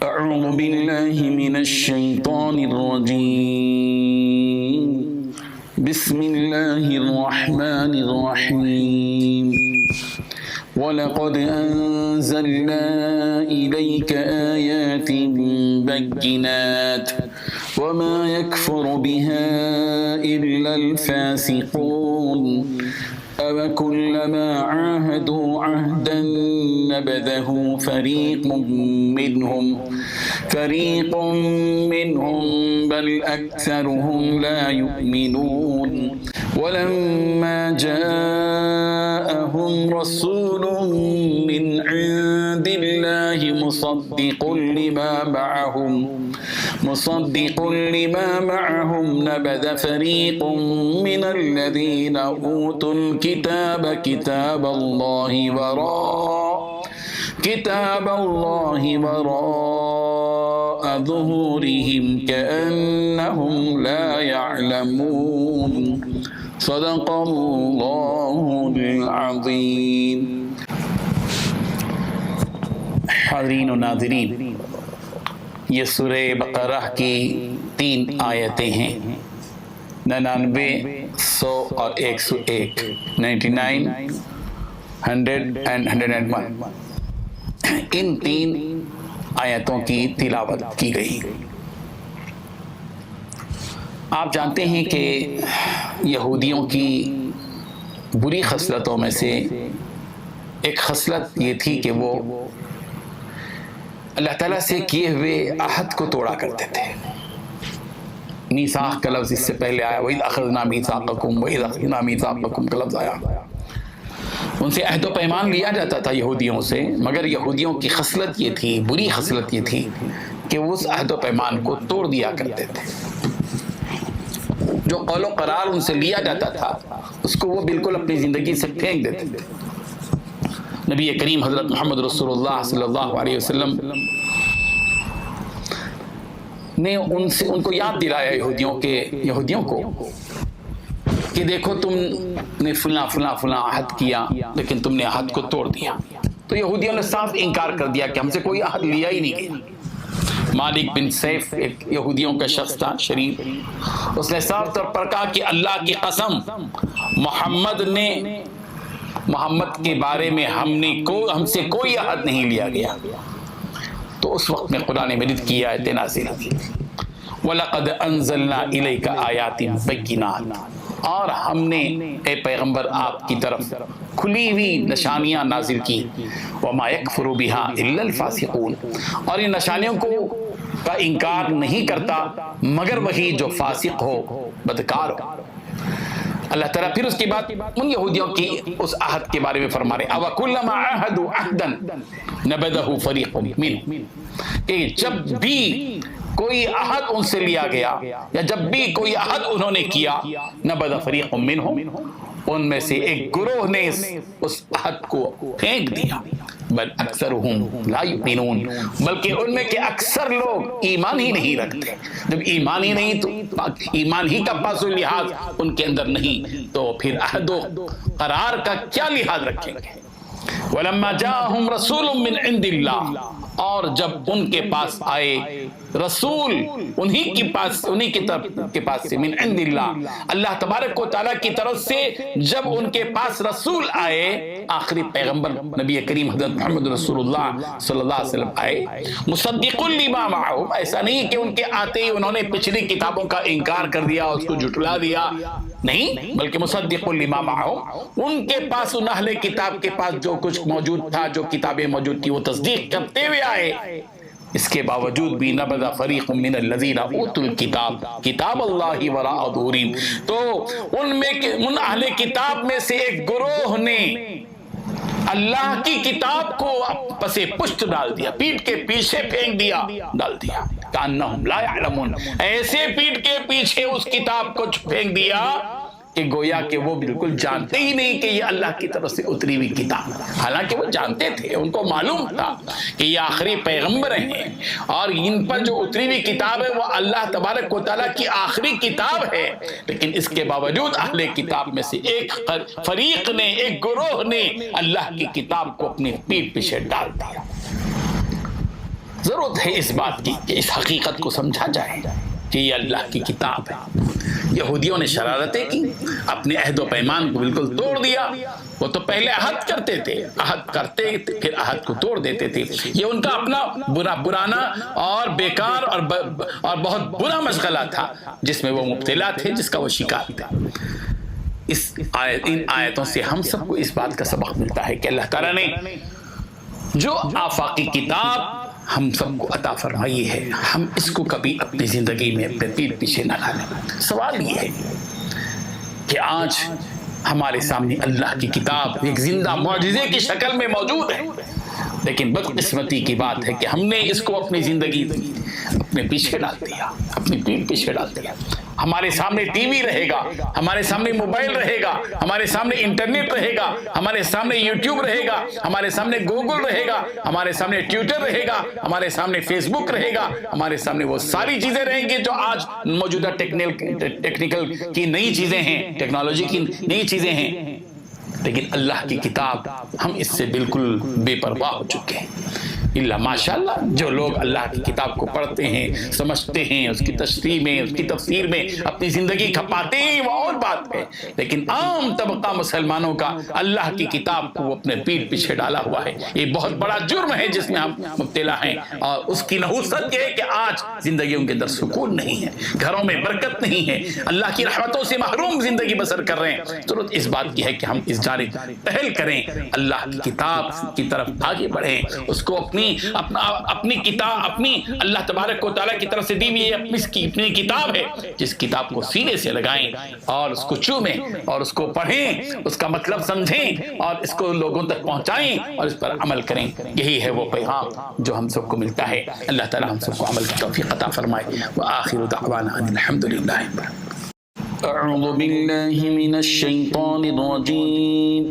أعوذ بالله من الشيطان الرجيم بسم الله الرحمن الرحيم وَلَقَدْ أَنزَلْنَا إِلَيْكَ آيَاتٍ بَيِّنَاتٍ وَمَا يَكْفُرُ بِهَا إِلَّا الْفَاسِقُونَ أَوَكُلَّمَا عَاهَدُوا عَهْدًا نَبَذَهُ فَرِيقٌ مِّنْهُمْ بَلْ أَكْثَرُهُمْ لَا يُؤْمِنُونَ وَلَمَّا جَاءَهُمْ رَسُولٌ مِّنْ عِندِ اللَّهِ مُصَدِّقٌ لِمَا مَعَهُمْ نَبَذَ فَرِيقٌ مِّنَ الَّذِينَ أُوتُوا الْكِتَابَ كِتَابَ اللَّهِ وَرَاءَ ظُهُورِهِمْ كَأَنَّهُمْ لَا يَعْلَمُونَ صدق اللہ العظیم۔ حاضرین و ناظرین، یہ سورہ بقرہ کی 3 آیتیں ہیں، 99، 100 اور 101، 99، 100 and 101۔ ان 3 آیتوں کی تلاوت کی گئی۔ آپ جانتے ہیں کہ یہودیوں کی بری خصلتوں میں سے ایک خصلت یہ تھی کہ وہ اللہ تعالیٰ سے کیے ہوئے عہد کو توڑا کرتے تھے۔ میثاق کا لفظ اس سے پہلے آیا، وَإِذْ أَخَذْنَا مِيثَاقَكُمْ وَإِذْ أَخَذْنَا مِيثَاقَكُمْ کا لفظ آیا۔ ان سے عہد و پیمان لیا جاتا تھا یہودیوں سے، مگر یہودیوں کی خصلت یہ تھی، بری خصلت یہ تھی کہ وہ اس عہد و پیمان کو توڑ دیا کرتے تھے۔ جو قول و قرار ان سے لیا جاتا تھا اس کو وہ بالکل اپنی زندگی سے پھینک دیتے تھے۔ نبی کریم حضرت محمد رسول اللہ صلی اللہ علیہ وسلم نے ان کو یاد دلایا یہودیوں کو کہ دیکھو تم نے فلاں عہد کیا لیکن تم نے عہد کو توڑ دیا۔ تو یہودیوں نے صاف انکار کر دیا کہ ہم سے کوئی عہد لیا ہی نہیں گیا۔ مالک بن سیف ایک یہودیوں کا شخص تھا شریف، اس نے صاف طور پر کہا کہ اللہ کی قسم محمد کے بارے میں ہم سے کوئی عہد نہیں لیا گیا۔ تو اس وقت میں قرآن مجید کی آیتیں نازل ہوئی، وَلَقَدْ أَنزَلْنَا إِلَيْكَ آيَاتٍ بَيِّنَاتٍ، اور ہم نے اے پیغمبر آپ کی طرف کھلی ہوئی نشانیاں نازل کی، وَمَا يَكْفُرُ بِهَا إِلَّا الْفَاسِقُونَ، اور ان نشانیوں کا انکار نہیں کرتا مگر وہی جو فاسق ہو، بدکار ہو۔ اللہ تعالیٰ پھر اس کے بعد ان یہودیوں کی اس عہد کے بارے میں فرما رہے أَوَكُلَّمَا عَاهَدُوا عَهْدًا نَبَذَهُ فَرِيقٌ مِّنْهُمْ، کہ جب بھی کوئی عہد ان سے لیا گیا یا جب بھی کوئی عہد انہوں نے کیا، نَبَذَ فَرِيقٌ مِّنْهُمْ، ان میں سے ایک گروہ نے اس عہد کو پھینک دیا، بل اکثرهم لا یؤمنون، بلکہ ان میں کے اکثر لوگ ایمان ہی نہیں رکھتے۔ جب ایمان ہی نہیں تو ایمان ہی کا پاس و لحاظ ان کے اندر نہیں تو پھر عہد و قرار کا کیا لحاظ رکھیں گے۔ وَلَمَّا جَاءَهُمْ رَسُولٌ مِّنْ عِنْدِ اللَّهِ، اور جب ان کے پاس آئے رسول انہی کے پاس سے، من عند اللہ، اللہ تبارک و تعالیٰ کی طرف سے جب ان کے پاس رسول آئے، آخری پیغمبر نبی کریم حضرت محمد رسول اللہ صلی اللہ علیہ وسلم آئے، مصدق لما معہم، ایسا نہیں کہ ان کے آتے ہی انہوں نے پچھلی کتابوں کا انکار کر دیا، اس کو جھٹلا دیا، نہیں، بلکہ مصدق لما معہم، ان کے پاس، ان اہل کتاب کے پاس جو کچھ موجود تھا، جو کتابیں موجود تھی، وہ تصدیق کرتے ہوئے آئے۔ اس کے باوجود بھی نبذ فریق من الذین اوتوا الکتاب کتاب اللہ وراء ظہورہم، تو ان اہل کتاب میں سے ایک گروہ نے اللہ کی کتاب کو پس پشت ڈال دیا، پیٹ کے پیچھے پھینک دیا، ڈال دیا، کأنہم لا یعلمون، ایسے پیٹ کے پیچھے اس کتاب کو پھینک دیا کہ گویا کہ وہ بالکل جانتے ہی نہیں کہ یہ اللہ کی طرف سے اتری ہوئی کتاب، حالانکہ وہ جانتے تھے، ان کو معلوم تھا کہ یہ آخری پیغمبر ہیں اور ان پر جو اتری ہوئی کتاب ہے وہ اللہ تبارک و تعالیٰ کی آخری کتاب ہے، لیکن اس کے باوجود اہل کتاب میں سے ایک فریق نے، ایک گروہ نے اللہ کی کتاب کو اپنی پیٹھ پیچھے ڈال دیا۔ ضرورت ہے اس بات کی کہ اس حقیقت کو سمجھا جائے کہ یہ اللہ کی کتاب ہے۔ یہودیوں نے شرارتیں کی، اپنے عہد و پیمان کو بالکل توڑ دیا۔ وہ تو پہلے عہد کرتے تھے، عہد کرتے پھر عہد کو توڑ دیتے تھے۔ یہ ان کا اپنا برانا اور بیکار اور بہت برا مشغلہ تھا جس میں وہ مبتلا تھے، جس کا وہ شکار تھے۔ ان آیتوں سے ہم سب کو اس بات کا سبق ملتا ہے کہ اللہ تعالیٰ نے جو آفاقی کتاب ہم سب کو عطا فرمائی ہے، ہم اس کو کبھی اپنی زندگی میں اپنے پیٹ پیچھے نہ ڈالیں۔ سوال یہ ہے کہ آج ہمارے سامنے اللہ کی کتاب ایک زندہ معجزے کی شکل میں موجود ہے، لیکن بدقسمتی کی بات ہے کہ ہم نے اس کو اپنی زندگی اپنے پیچھے ڈال دیا، اپنے پیٹ پیچھے ڈال دیا۔ ہمارے سامنے ٹی وی رہے گا، ہمارے سامنے موبائل رہے گا، ہمارے سامنے انٹرنیٹ رہے گا، ہمارے سامنے یوٹیوب رہے گا، ہمارے سامنے گوگل رہے گا، ہمارے سامنے ٹویٹر رہے گا، ہمارے سامنے فیس بک رہے گا، ہمارے سامنے وہ ساری چیزیں رہیں گی جو آج موجودہ ٹیکنیکل کی نئی چیزیں ہیں، ٹیکنالوجی کی نئی چیزیں ہیں۔ لیکن اللہ کی کتاب ہم اس سے بالکل بے پرواہ ہو چکے ہیں۔ اللہ ماشاءاللہ جو لوگ اللہ کی کتاب کو پڑھتے ہیں، سمجھتے ہیں، اس کی تشریح میں، اس کی تفسیر میں اپنی زندگی کھپاتے ہیں، وہ اور بات ہے، لیکن عام طبقہ مسلمانوں کا اللہ کی کتاب کو وہ اپنے پیٹ پیچھے ڈالا ہوا ہے۔ یہ بہت بڑا جرم ہے جس میں ہم مبتلا ہیں، اور اس کی نحوست یہ ہے کہ آج زندگیوں کے اندر سکون نہیں ہے، گھروں میں برکت نہیں ہے، اللہ کی رحمتوں سے محروم زندگی بسر کر رہے ہیں۔ ضرورت اس بات کی ہے کہ ہم اس جانب پہل کریں، اللہ کی کتاب کی طرف آگے بڑھیں، اس کو اپنی کتاب، اپنی اللہ تبارک و تعالیٰ کی طرف سے دی ہوئی اپنی کتاب ہے، جس کتاب کو سینے سے لگائیں اور اس کو چومیں اور اس کو پڑھیں، اس کا مطلب سمجھیں اور اس کو لوگوں تک پہنچائیں اور اس پر عمل کریں۔ یہی ہے وہ پیغام جو ہم سب کو ملتا ہے۔ اللہ تعالیٰ ہم سب کو عمل کی توفیق عطا فرمائے۔ وآخر دعوانا ان الحمدللہ۔ اعوذ باللہ من الشیطان الرجیم،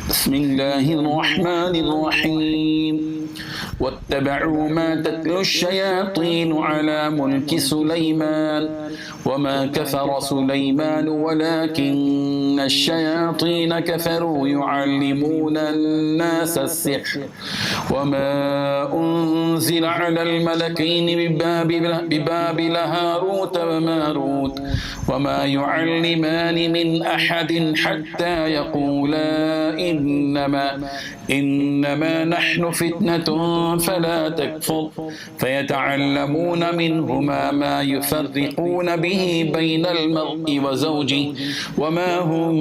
بسم اللہ الرحمن الرحیم۔ واتبعوا ما تتلو الشياطين على ملك سليمان وما كفر سليمان ولكن الشياطين كفروا يعلمون الناس السحر وما أنزل على الملكين ببابل هاروت وماروت وما يعلمان من أحد حتى يقولا إنما نحن فتنة فلا تكفر فيتعلمون منهما ما يفرقون به بين المرء وزوجه وما هم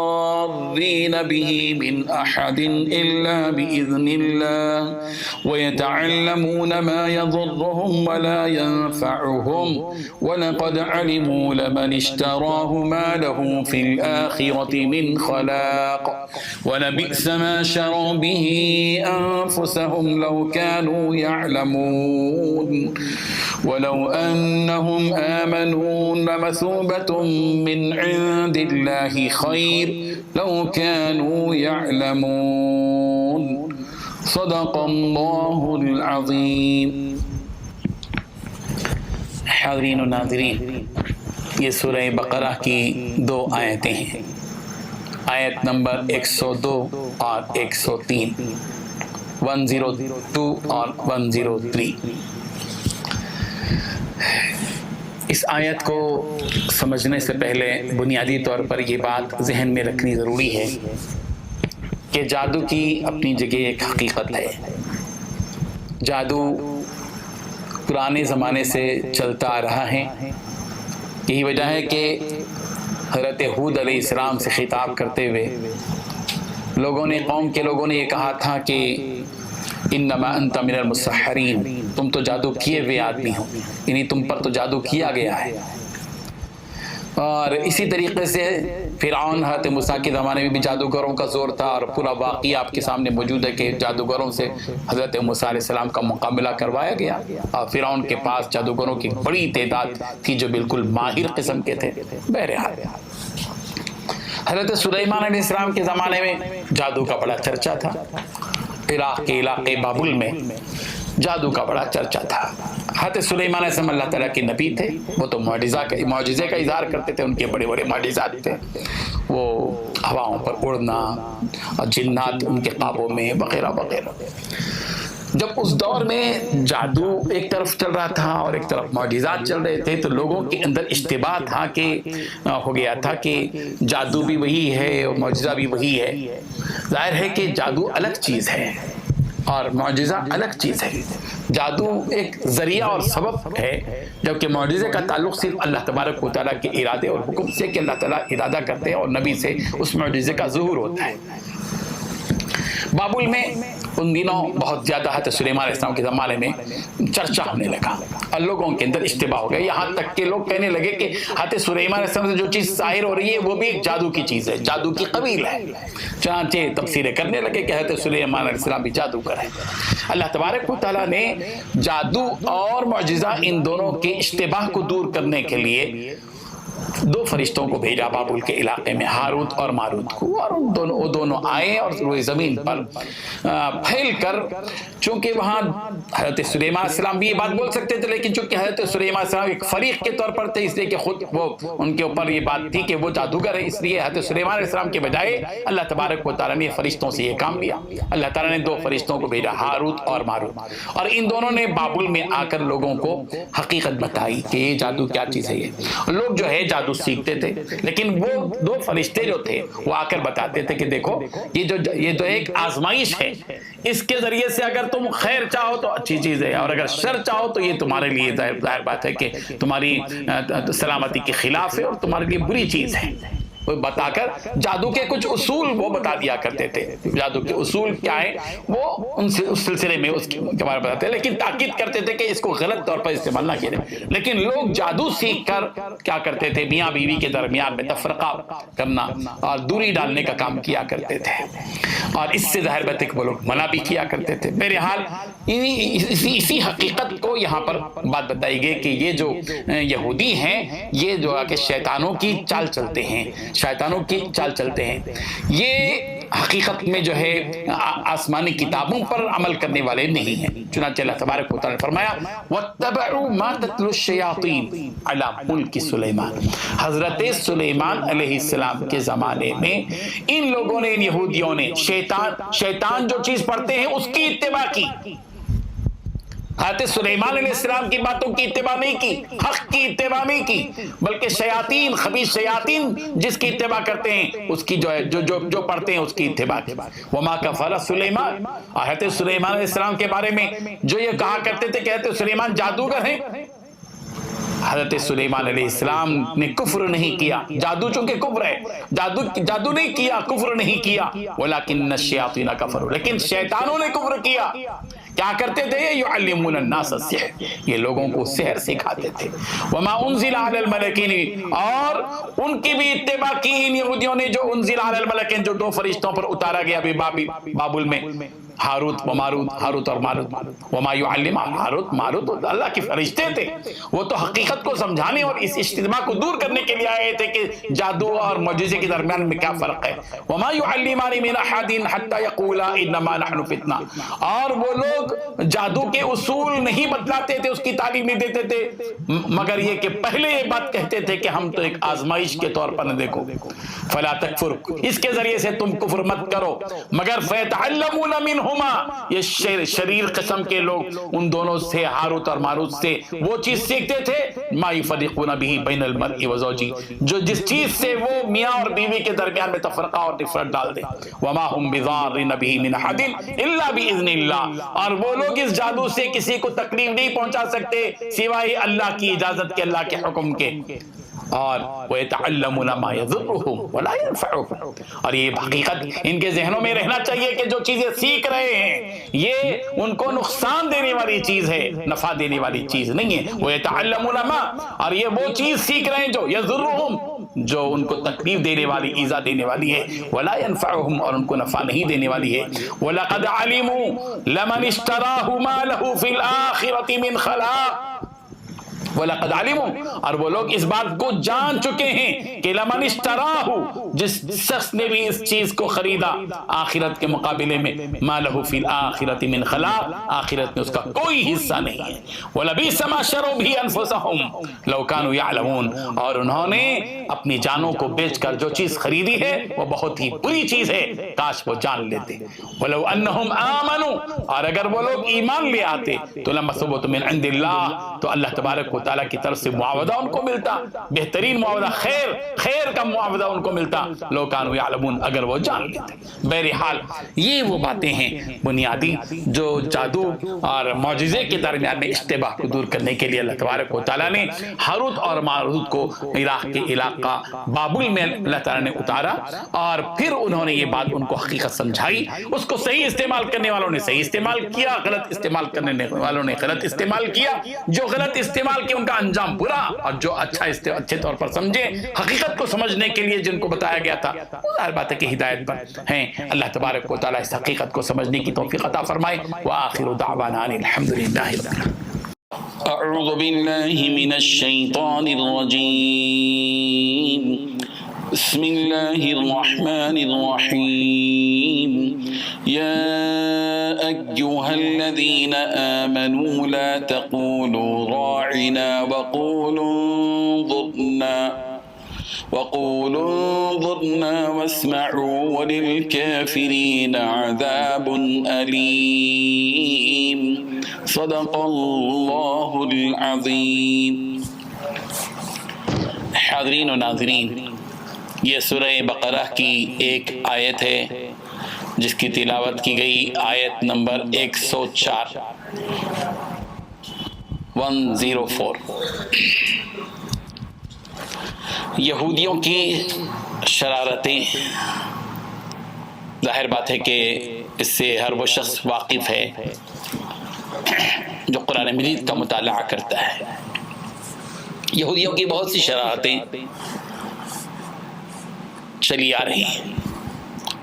بضارين به من أحد إلا بإذن الله ويتعلمون ما يضرهم ولا ينفعهم ولقد علموا لمن اشتراه ما له في الآخرة من خلاق ولبئس ما شروا به أنفسهم لو كانوا يعلمون ولو أنهم آمنوا لمثوبة من عند الله خير لو كانوا يعلمون صدق الله العظيم۔ حاضرین و ناظرین، یہ سورہ بقرہ کی 2 آیتیں ہیں، آیت نمبر 102 اور 103، 102 اور 103۔ اس آیت کو سمجھنے سے پہلے بنیادی طور پر یہ بات ذہن میں رکھنی ضروری ہے کہ جادو کی اپنی جگہ ایک حقیقت ہے۔ جادو پرانے زمانے سے چلتا آ رہا ہے۔ یہی وجہ ہے کہ حضرت ہود علیہ السلام سے خطاب کرتے ہوئے قوم کے لوگوں نے یہ کہا تھا کہ انما انت من المسحرین، تم تو جادو کیے ہوئے آدمی ہو، یعنی تم پر تو جادو کیا گیا ہے۔ اور اسی طریقے سے فرعون حضرت موسیٰ کے زمانے میں بھی جادوگروں کا زور تھا، اور پورا واقعہ آپ کے سامنے موجود ہے کہ جادوگروں سے حضرت موسیٰ علیہ السلام کا مقابلہ کروایا گیا، اور فرعون کے پاس جادوگروں کی بڑی تعداد تھی جو بالکل ماہر قسم کے تھے۔ بہرحال حضرت سلیمان علیہ السلام کے زمانے میں جادو کا بڑا چرچا تھا، عراق کے علاقے بابل میں جادو کا بڑا چرچا تھا۔ حضرت سلیمان علیہ السلام اللہ تعالیٰ کے نبی تھے، وہ تو معجزے کا اظہار کرتے تھے، ان کے بڑے بڑے معجزات تھے، وہ ہواؤں پر اڑنا اور جنات ان کے قابو میں وغیرہ وغیرہ۔ جب اس دور میں جادو ایک طرف چل رہا تھا اور ایک طرف معجزات چل رہے تھے، تو لوگوں کے اندر اشتباہ تھا کہ ہو گیا تھا کہ جادو بھی وہی ہے اور معجزہ بھی وہی ہے۔ ظاہر ہے کہ جادو الگ چیز ہے اور معجزہ الگ چیز ہے۔ جادو ایک ذریعہ اور سبب ہے، جبکہ معجزے کا تعلق صرف اللہ تبارک و تعالیٰ کے ارادے اور حکم سے کہ اللہ تعالیٰ ارادہ کرتے ہیں اور نبی سے اس معجزے کا ظہور ہوتا ہے۔ بابل میں ان دنوں بہت زیادہ حضرت سلیمان علیہ السلام کے زمانے میں چرچا ہونے لگا اور لوگوں کے اندر اشتباہ ہو گیا، یہاں تک کہ لوگ کہنے لگے کہ حضرت سلیمان علیہ السلام سے جو چیز ظاہر ہو رہی ہے وہ بھی ایک جادو کی چیز ہے، جادو کی قبیل ہے۔ چنانچہ تفسیریں کرنے لگے کہ حضرت سلیمان علیہ السلام بھی جادوگر ہے۔ اللہ تبارک و تعالیٰ نے جادو اور معجزہ ان دونوں کے اشتباہ کو دور کرنے کے لیے دو فرشتوں کو بھیجا بابل کے علاقے میں، ہاروت اور ماروت کو، اور وہ دونوں آئے اور روئے زمین پر پھیل کر، چونکہ وہاں حضرت سلیمان علیہ السلام بھی یہ بات بول سکتے تھے، لیکن چونکہ حضرت سلیمان علیہ السلام ایک فریق کے طور پر تھے، اس لیے کہ خود وہ ان کے اوپر یہ بات تھی کہ وہ جادوگر ہے، اس لیے حضرت سلیمان علیہ السلام کے بجائے اللہ تبارک و تعالیٰ نے فرشتوں سے یہ کام لیا۔ اللہ تعالیٰ نے دو فرشتوں کو بھیجا، ہاروت اور ماروت، اور ان دونوں نے بابل میں آ کر لوگوں کو حقیقت بتائی کہ یہ جادو کیا چیز ہے۔ یہ لوگ جو ہے جادو سیکھتے تھے، لیکن وہ دو فرشتے جو تھے وہ آ کر بتاتے تھے کہ دیکھو یہ جو ایک آزمائش ہے، اس کے ذریعے سے اگر تم خیر چاہو تو اچھی چیز ہے، اور اگر شر چاہو تو یہ تمہارے لیے ظاہر بات ہے کہ تمہاری سلامتی کے خلاف ہے اور تمہارے لیے بری چیز ہے۔ بتا کر جادو کے کچھ اصول وہ بتا دیا کرتے تھے، جادو کے اصول کیا ہیں وہ اس سلسلے میں اس کے بارے میں بتاتے ہیں، لیکن تاکید کرتے تھے کہ اس کو غلط طور پر استعمال نہ کیا جائے۔ لیکن لوگ جادو سیکھ کر کیا کرتے تھے، میاں بیوی کے درمیان میں تفرقہ کرنا اور دوری ڈالنے کا کام کیا کرتے تھے، اور اس سے ظاہر بات ہے کہ وہ لوگ منع بھی کیا کرتے تھے۔ بہرحال اسی حقیقت کو یہاں پر بات بتائی گئی کہ یہ جو یہودی ہیں یہ جو کہ شیطانوں کی چال چلتے ہیں، شیطانوں کی چال چلتے ہیں، یہ حقیقت میں جو ہے آسمانی کتابوں پر عمل کرنے والے نہیں ہیں۔ چنانچہ اللہ تبارک و تعالیٰ نے فرمایا وَاتَّبَعُوا مَا تَتْلُو الشَّيَاطِينُ عَلَى مُلْكِ سُلَيْمَانَ۔ حضرت سلیمان علیہ السلام کے زمانے میں ان لوگوں نے، ان یہودیوں نے شیطان جو چیز پڑھتے ہیں اس کی اتباع کی۔ حضرت سلیمان علیہ السلام کی باتوں کی اتباع نہیں کی، حق کی اتباع نہیں کی، بلکہ شیاطین، خبیث شیاطین جس کی اتباع کرتے ہیں اس کی جو پڑھتے ہیں اس کی اتباع کی۔ وما کفر سلیمان، حضرت سلیمان علیہ السلام کے بارے میں جو یہ کہا کرتے تھے کہ حضرت سلیمان جادوگر ہیں، حضرت سلیمان علیہ السلام نے کفر نہیں کیا، جادو چونکہ کفر ہے، جادو نہیں کیا، کفر نہیں کیا، ولیکن الشیاطین کفروا، لیکن شیطانوں نے کفر کیا۔ کیا کرتے تھے؟ یعلمون الناس السحر، یہ لوگوں کو سحر سکھاتے تھے۔ وما انزل علی الملکین، اور ان کی بھی اتباع کی ان یہودیوں نے جو انزل علی الملکین، جو دو فرشتوں پر اتارا گیا بابل میں، ہاروت و ماروت، ہاروت اور ماروت۔ وما یعلمان، ہاروت ماروت اللہ کے فرشتے تھے، وہ تو حقیقت کو سمجھانے اور اس اشتباہ کو دور کرنے کے لیے آئے تھے کہ جادو اور معجزے کے درمیان میں کیا فرق ہے۔ وما یعلمان من احد حتى یقولا انما نحن فتنہ، اور وہ لوگ جادو کے اصول نہیں بتلاتے تھے، اس کی تعلیم نہیں دیتے تھے، مگر یہ کہ پہلے یہ بات کہتے تھے کہ ہم تو ایک آزمائش کے طور پر نہ دیکھو، فلا تکفر، اس کے ذریعے سے تم کفر مت کرو، مگر فیتعلمون منہما، یہ شریر قسم کے لوگ ان دونوں سے، ہاروت اور ماروت سے وہ چیز سیکھتے تھے ما یفرقون بہ بین المرء وزوجہ، جو جس چیز سے وہ میاں اور بیوی کے درمیان میں تفرقہ اور نفرت ڈال دے۔ وما هم بضارین بہ من احد الا باذن اللہ، اور وہ لوگ اس جادو سے کسی کو تکلیف نہیں پہنچا سکتے سوائے اللہ کی اجازت کے، اللہ کے حکم کے۔ اور وَيَتَعَلَّمُونَ مَا يَضُرُّهُمْ وَلَا يَنفَعُهُمْ، اور یہ حقیقت ان کے ذہنوں میں رہنا چاہیے کہ جو چیزیں سیکھ رہے ہیں یہ ان کو نقصان دینے والی چیز ہے، نفع دینے والی چیز نہیں ہے۔ وَيَتَعَلَّمُونَ مَا، اور یہ وہ چیز سیکھ رہے ہیں جو يَضُرُّهُمْ، جو ان کو تکلیف دینے والی، ایذا دینے والی ہے، ولا ينفعهم، اور ان کو نفع نہیں دینے والی ہے۔ وَلَقَدْ عَلِمُوا لَمَنِ اشْتَرَاهُ مَا لَهُ فِي الْآخِرَةِ مِنْ خَلَاقٍ، وَلَقَدْ عَلِمُوا، اور وہ لوگ اس بات کو جان چکے ہیں کہ لَمَنِ اشْتَرَاهُ، جس شخص نے بھی اس چیز کو خریدا آخرت کے مقابلے میں، مَا لَهُ فِي الْآخِرَةِ مِنْ خَلَاقٍ، آخرت میں اس کا کوئی حصہ نہیں ہے، وَلَبِئْسَ مَا شَرَوْا بِهِ أَنفُسَهُمْ لَوْ كَانُوا يَعْلَمُونَ، اور انہوں نے اپنی جانوں کو بیچ کر جو چیز خریدی ہے وہ بہت ہی بری چیز ہے، کاش وہ جان لیتے۔ وَلَوْ أَنَّهُمْ آمَنُوا، اور اگر وہ لوگ ایمان لے آتے تو لَمَثُوبَةٌ مِنْ عِنْدِ اللَّهِ، تو اللہ تبارک و تعالیٰ کی طرف سے معاوضہ ان کو ملتا، بہترین معاوضہ، خیر کا معاوضہ ان کو ملتا، لو کانوا یعلمون، اگر وہ جان لیتے۔ بہرحال یہ وہ باتیں ہیں بنیادی جو جادو اور معجزے کے درمیان میں اشتباہ کو دور کرنے کے لیے اللہ تبارک و تعالیٰ نے ہاروت اور ماروت کو عراق کے علاقہ بابل میں اللہ تعالیٰ نے اتارا، اور پھر انہوں نے یہ بات ان کو حقیقت سمجھائی، اس کو صحیح استعمال کرنے والوں نے صحیح استعمال کیا، غلط استعمال کرنے والوں نے غلط استعمال کیا، جو غلط استعمال کیا ان کا انجام برا، اور جو اچھے طور پر سمجھے، حقیقت کو سمجھنے کے لیے جن کو بتایا گیا تھا وہ ظاہر بات ہے کہ ہدایت پر ہیں۔ اللہ تبارک و تعالیٰ اس حقیقت کو سمجھنے کی توفیق عطا فرمائے۔ وآخر دعوانا ان الحمد للہ رب العالمین۔ اعوذ باللہ من الشیطان الرجیم، بسم اللہ الرحمن الرحیم، یا ایہا الذین آمنوا لا تقولوا راعنا وقولوا انظرنا واسمعوا وللكافرين عذاب أليم، صدق اللہ العظیم۔ حاضرین و ناظرین، یہ سورہ بقرہ کی ایک آیت ہے جس کی تلاوت کی گئی آیت نمبر 104 104۔ یہودیوں کی شرارتیں، ظاہر بات ہے کہ اس سے ہر وہ شخص واقف ہے جو قرآن مجید کا مطالعہ کرتا ہے۔ یہودیوں کی بہت سی شرارتیں چلی آ رہی ہیں،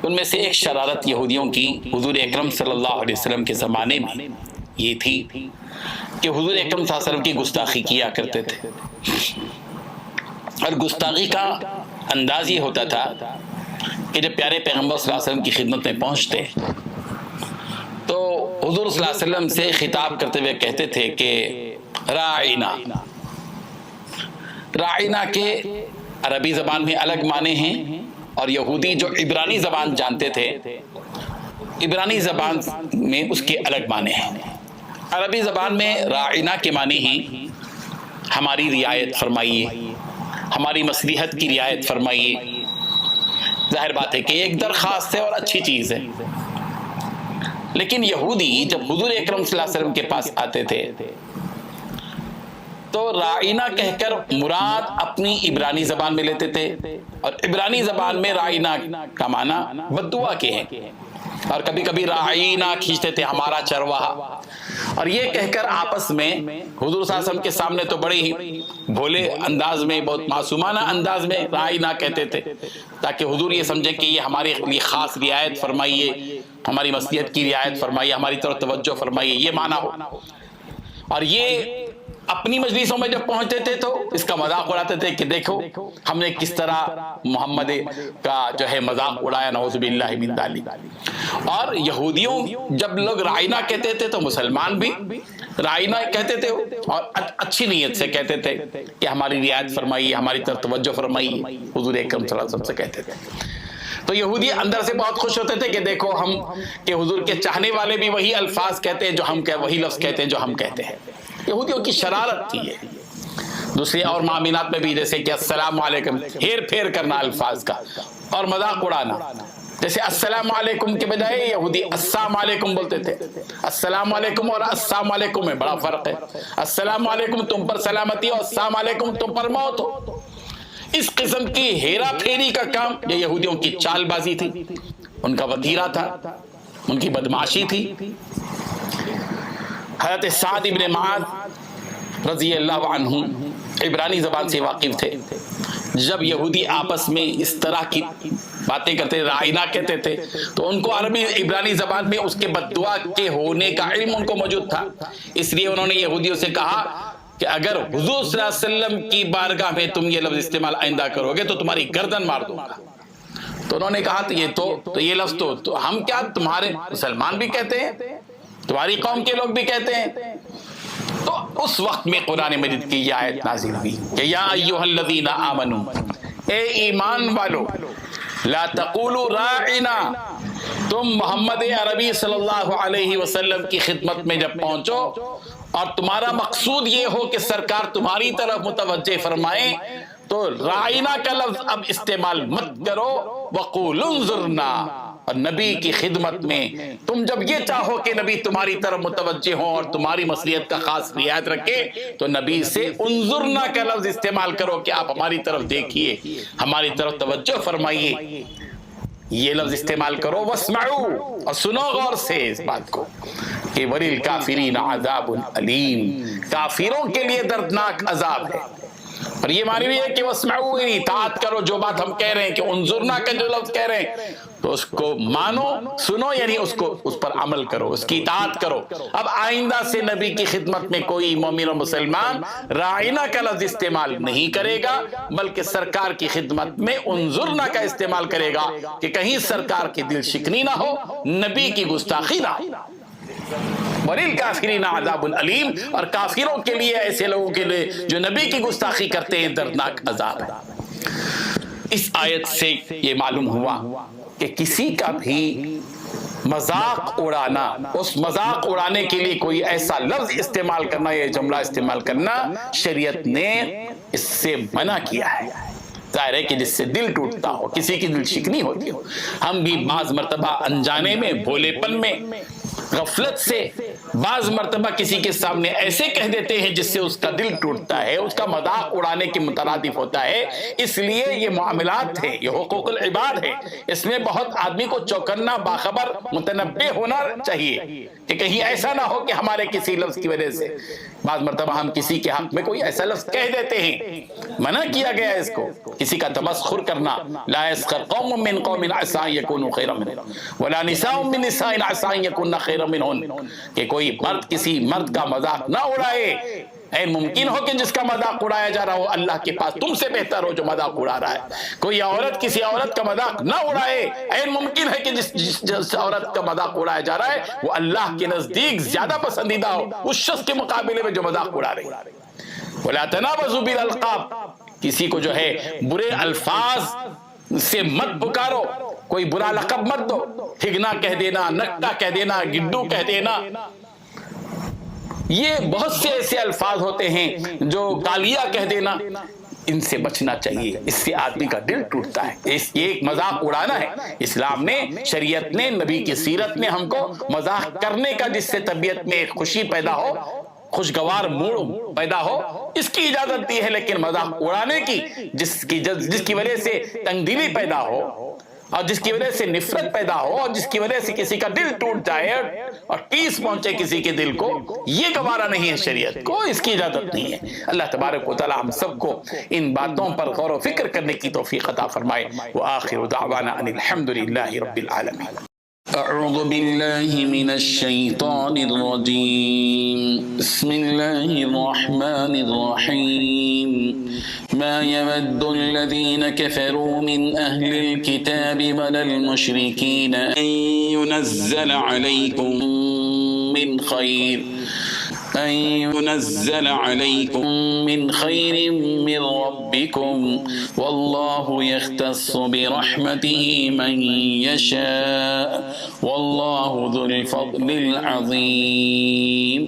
ان میں سے ایک شرارت یہودیوں کی حضور اکرم صلی اللہ علیہ وسلم کے زمانے میں یہ تھی کہ حضور اکرم صلی اللہ علیہ وسلم کی گستاخی کیا کرتے تھے، اور گستاخی کا انداز یہ ہوتا تھا کہ جب پیارے پیغمبر صلی اللہ علیہ وسلم کی خدمت میں پہنچتے تو حضور صلی اللہ علیہ وسلم سے خطاب کرتے ہوئے کہتے تھے کہ راعینا۔ راعینا کے عربی زبان میں الگ معنی ہیں، اور یہودی جو عبرانی زبان جانتے تھے، عبرانی زبان میں اس کے الگ معنی ہیں۔ عربی زبان میں راعینا کے معنی ہیں ہماری رعایت فرمائیے، ہماری مصلحت کی رعایت فرمائیے۔ ظاہر بات ہے کہ ایک درخواست ہے اور اچھی چیز ہے، لیکن یہودی جب حضور اکرم صلی اللہ علیہ وسلم کے پاس آتے تھے تو راعینا کہہ کر مراد اپنی عبرانی زبان میں لیتے تھے، اور عبرانی زبان میں راعینا کا معنی بددعا کے ہیں، اور کبھی کبھی راعینا کھینچتے تھے ہمارا چرواہا، اور یہ کہہ کر آپس میں حضور صلی اللہ علیہ وسلم کے سامنے تو بڑے ہی بھولے انداز میں، بہت معصومانہ انداز میں راعینا کہتے تھے، تاکہ حضور یہ سمجھے کہ یہ ہمارے لیے خاص رعایت فرمائیے، ہماری مصلحت کی رعایت فرمائیے، ہماری طرف توجہ فرمائیے، یہ معنی ہو۔ اور یہ اپنی مجلسوں میں جب پہنچتے تھے تو اس کا مذاق اڑاتے تھے کہ دیکھو ہم نے کس طرح محمد کا جو ہے مذاق اڑایا، نعوذ باللہ من ذالک۔ اور یہودیوں جب لوگ رائنا کہتے تھے تو مسلمان بھی رائنا کہتے تھے، اور اچھی نیت سے کہتے تھے کہ ہماری رعایت فرمائیے، ہماری طرف توجہ فرمائیے، حضور اکرم صلی اللہ علیہ وسلم سے کہتے تھے۔ تو یہودی اندر سے بہت خوش ہوتے تھے کہ دیکھو ہم کہ حضور کے چاہنے والے بھی وہی الفاظ کہتے ہیں جو ہم وہی لفظ کہتے ہیں جو ہم کہتے ہیں۔ یہودیوں کی شرارت تھی یہ۔ دوسری اور معاملات میں بھی جیسے کہ السلام علیکم، ہیر پھیر کرنا الفاظ کا اور مذاق اڑانا، جیسے السلام علیکم کے بجائے یہودی السلام علیکم بولتے تھے۔ السلام علیکم اور السلام علیکم میں بڑا فرق ہے۔ السلام علیکم تم پر سلامتی اور السلام علیکم تم پر موت ہو۔ اس قسم کی ہیرا پھیری کا کام یہ یہودیوں کی چال بازی تھی، ان کا وتیرہ تھا، ان کی بدمعاشی تھی۔ حضرت سعد ابن معاذ رضی اللہ عنہ عبرانی زبان سے واقف تھے۔ جب یہودی آپس میں اس طرح کی باتیں کرتے، رائنا کہتے تھے، تو ان کو عربی عبرانی زبان میں اس کے بددعا کے ہونے کا علم ان کو موجود تھا، اس لیے انہوں نے یہودیوں سے کہا کہ اگر حضور صلی اللہ علیہ وسلم کی بارگاہ میں تم یہ لفظ استعمال آئندہ کرو گے تو تمہاری گردن مار دوں گا۔ تو انہوں نے کہا تو یہ لفظ تو ہم کیا تمہارے مسلمان بھی کہتے ہیں، تمہاری قوم کے لوگ بھی کہتے ہیں۔ تو اس وقت میں قرآن مجید کی یہ آیت نازل ہوئی کہ یا ایھا الذین آمنو، اے ایمان والو، لا تقولوا راعنا، تم محمد عربی صلی اللہ علیہ وسلم کی خدمت میں جب پہنچو اور تمہارا مقصود یہ ہو کہ سرکار تمہاری طرف متوجہ فرمائیں، تو رائنا کا لفظ اب استعمال مت کرو، وقولوا انظرنا، اور نبی کی خدمت میں تم جب یہ چاہو کہ نبی تمہاری طرف متوجہ ہوں اور تمہاری مصلحت کا خاص رعایت رکھے، تو نبی سے انظرنا کا لفظ استعمال کرو کہ آپ ہماری طرف دیکھیے، ہماری طرف توجہ فرمائیے، یہ لفظ استعمال کرو۔ واسمعوا، اور سنو غور سے اس بات کو کہ وَلِلْكَافِرِينَ عَذَابٌ عَلِيمٌ، کافروں کے لیے دردناک عذاب ہے۔ اور یہ معنی بھی ہے کہ واسمعوا، اطاعت کرو، جو بات ہم کہہ رہے ہیں کہ انظرنا کا جو لفظ کہہ رہے ہیں تو اس کو مانو، سنو، یعنی اس پر عمل کرو، اس کی اطاعت کرو۔ اب آئندہ سے نبی کی خدمت میں کوئی مومن و مسلمان راعنا کا لفظ استعمال نہیں کرے گا، بلکہ سرکار کی خدمت میں انظرنا کا استعمال کرے گا کہ کہیں سرکار کی دل شکنی نہ ہو، نبی کی گستاخی نہ ہو۔ وَلِلْكَافِرِينَ عَذَابٌ عَلِيمٌ، اور کافروں کے لیے، ایسے لوگوں کے لیے جو نبی کی گستاخی کرتے ہیں، دردناک عذاب ہے۔ اس آیت سے یہ معلوم ہوا کہ کسی کا بھی مذاق اڑانا، اس مذاق اڑانے کے لیے کوئی ایسا لفظ استعمال کرنا یا جملہ استعمال کرنا، شریعت نے اس سے منع کیا ہے۔ ظاہر ہے کہ جس سے دل ٹوٹتا ہو، کسی کی دل شکنی ہوتی ہو۔ ہم بھی بعض مرتبہ انجانے میں، بھولے پن میں، غفلت سے بعض مرتبہ کسی کے سامنے ایسے کہہ دیتے ہیں جس سے اس کا دل ٹوٹتا ہے، اس کا مذاق اڑانے کے مترادف ہوتا ہے۔ اس لیے یہ معاملات ہیں، یہ حقوق العباد ہے، اس میں بہت آدمی کو چوکنا، باخبر، متنبہ ہونا چاہیے کہ کہیں ایسا نہ ہو کہ ہمارے کسی لفظ کی وجہ سے بعض مرتبہ ہم کسی کے حق میں کوئی ایسا لفظ کہہ دیتے ہیں۔ منع کیا گیا ہے اس کو، کسی کا تمسخر کرنا۔ لا يسخر قوم من قوم عسى ان يكونوا خيرا منهم ولا نساء من نساء عسى ان يكن خيرا منهن، کہ کوئی مرد کسی مرد کا مذاق نہ اڑائے۔ اے ممکن ہو کہ جس کا مذاق اڑایا جا رہا ہو اللہ کے پاس تم سے بہتر ہو جو مذاق اڑا رہا ہے۔ کوئی عورت کسی عورت کا مذاق نہ اڑائے، اے ممکن ہے کہ جس عورت کا مذاق اڑایا جا رہا ہے وہ اللہ کے نزدیک زیادہ پسندیدہ ہو اس شخص کے مقابلے میں جو مذاق اڑا رہی ہے۔ وَلَا تَنَابَزُوا بِالْأَلْقَابِ، کسی کو جو ہے برے الفاظ سے مت پکارو، کوئی برا لقب مت دو، ہگنا کہہ دینا، نکٹا کہہ دینا، گڈو کہہ دینا، یہ بہت سے ایسے الفاظ ہوتے ہیں جو کالیا کہہ دینا، ان سے بچنا چاہیے، اس سے آدمی کا دل ٹوٹتا ہے۔ یہ ایک مذاق اڑانا ہے۔ اسلام نے، شریعت نے، نبی کی سیرت نے ہم کو مذاق کرنے کا، جس سے طبیعت میں خوشی پیدا ہو، خوشگوار موڈ پیدا ہو، اس کی اجازت دی ہے، لیکن مذاق اڑانے کی، جس کی وجہ سے تنگ دلی پیدا ہو اور جس کی وجہ سے نفرت پیدا ہو اور جس کی وجہ سے کسی کا دل ٹوٹ جائے اور ٹیس پہنچے کسی کے دل کو، یہ گوارا نہیں ہے شریعت کو، اس کی اجازت نہیں ہے۔ اللہ تبارک و تعالی ہم سب کو ان باتوں پر غور و فکر کرنے کی توفیق عطا فرمائے۔ وآخر دعوانا ان الحمدللہ رب العالمین۔ أعوذ بالله من الشيطان الرجيم. بسم الله الرحمن الرحيم. ما يود الذين كفروا من أهل الكتاب ولا المشركين أن ينزل عليكم من خير من ربكم والله يختص برحمته من يشاء والله ذو الفضل العظيم.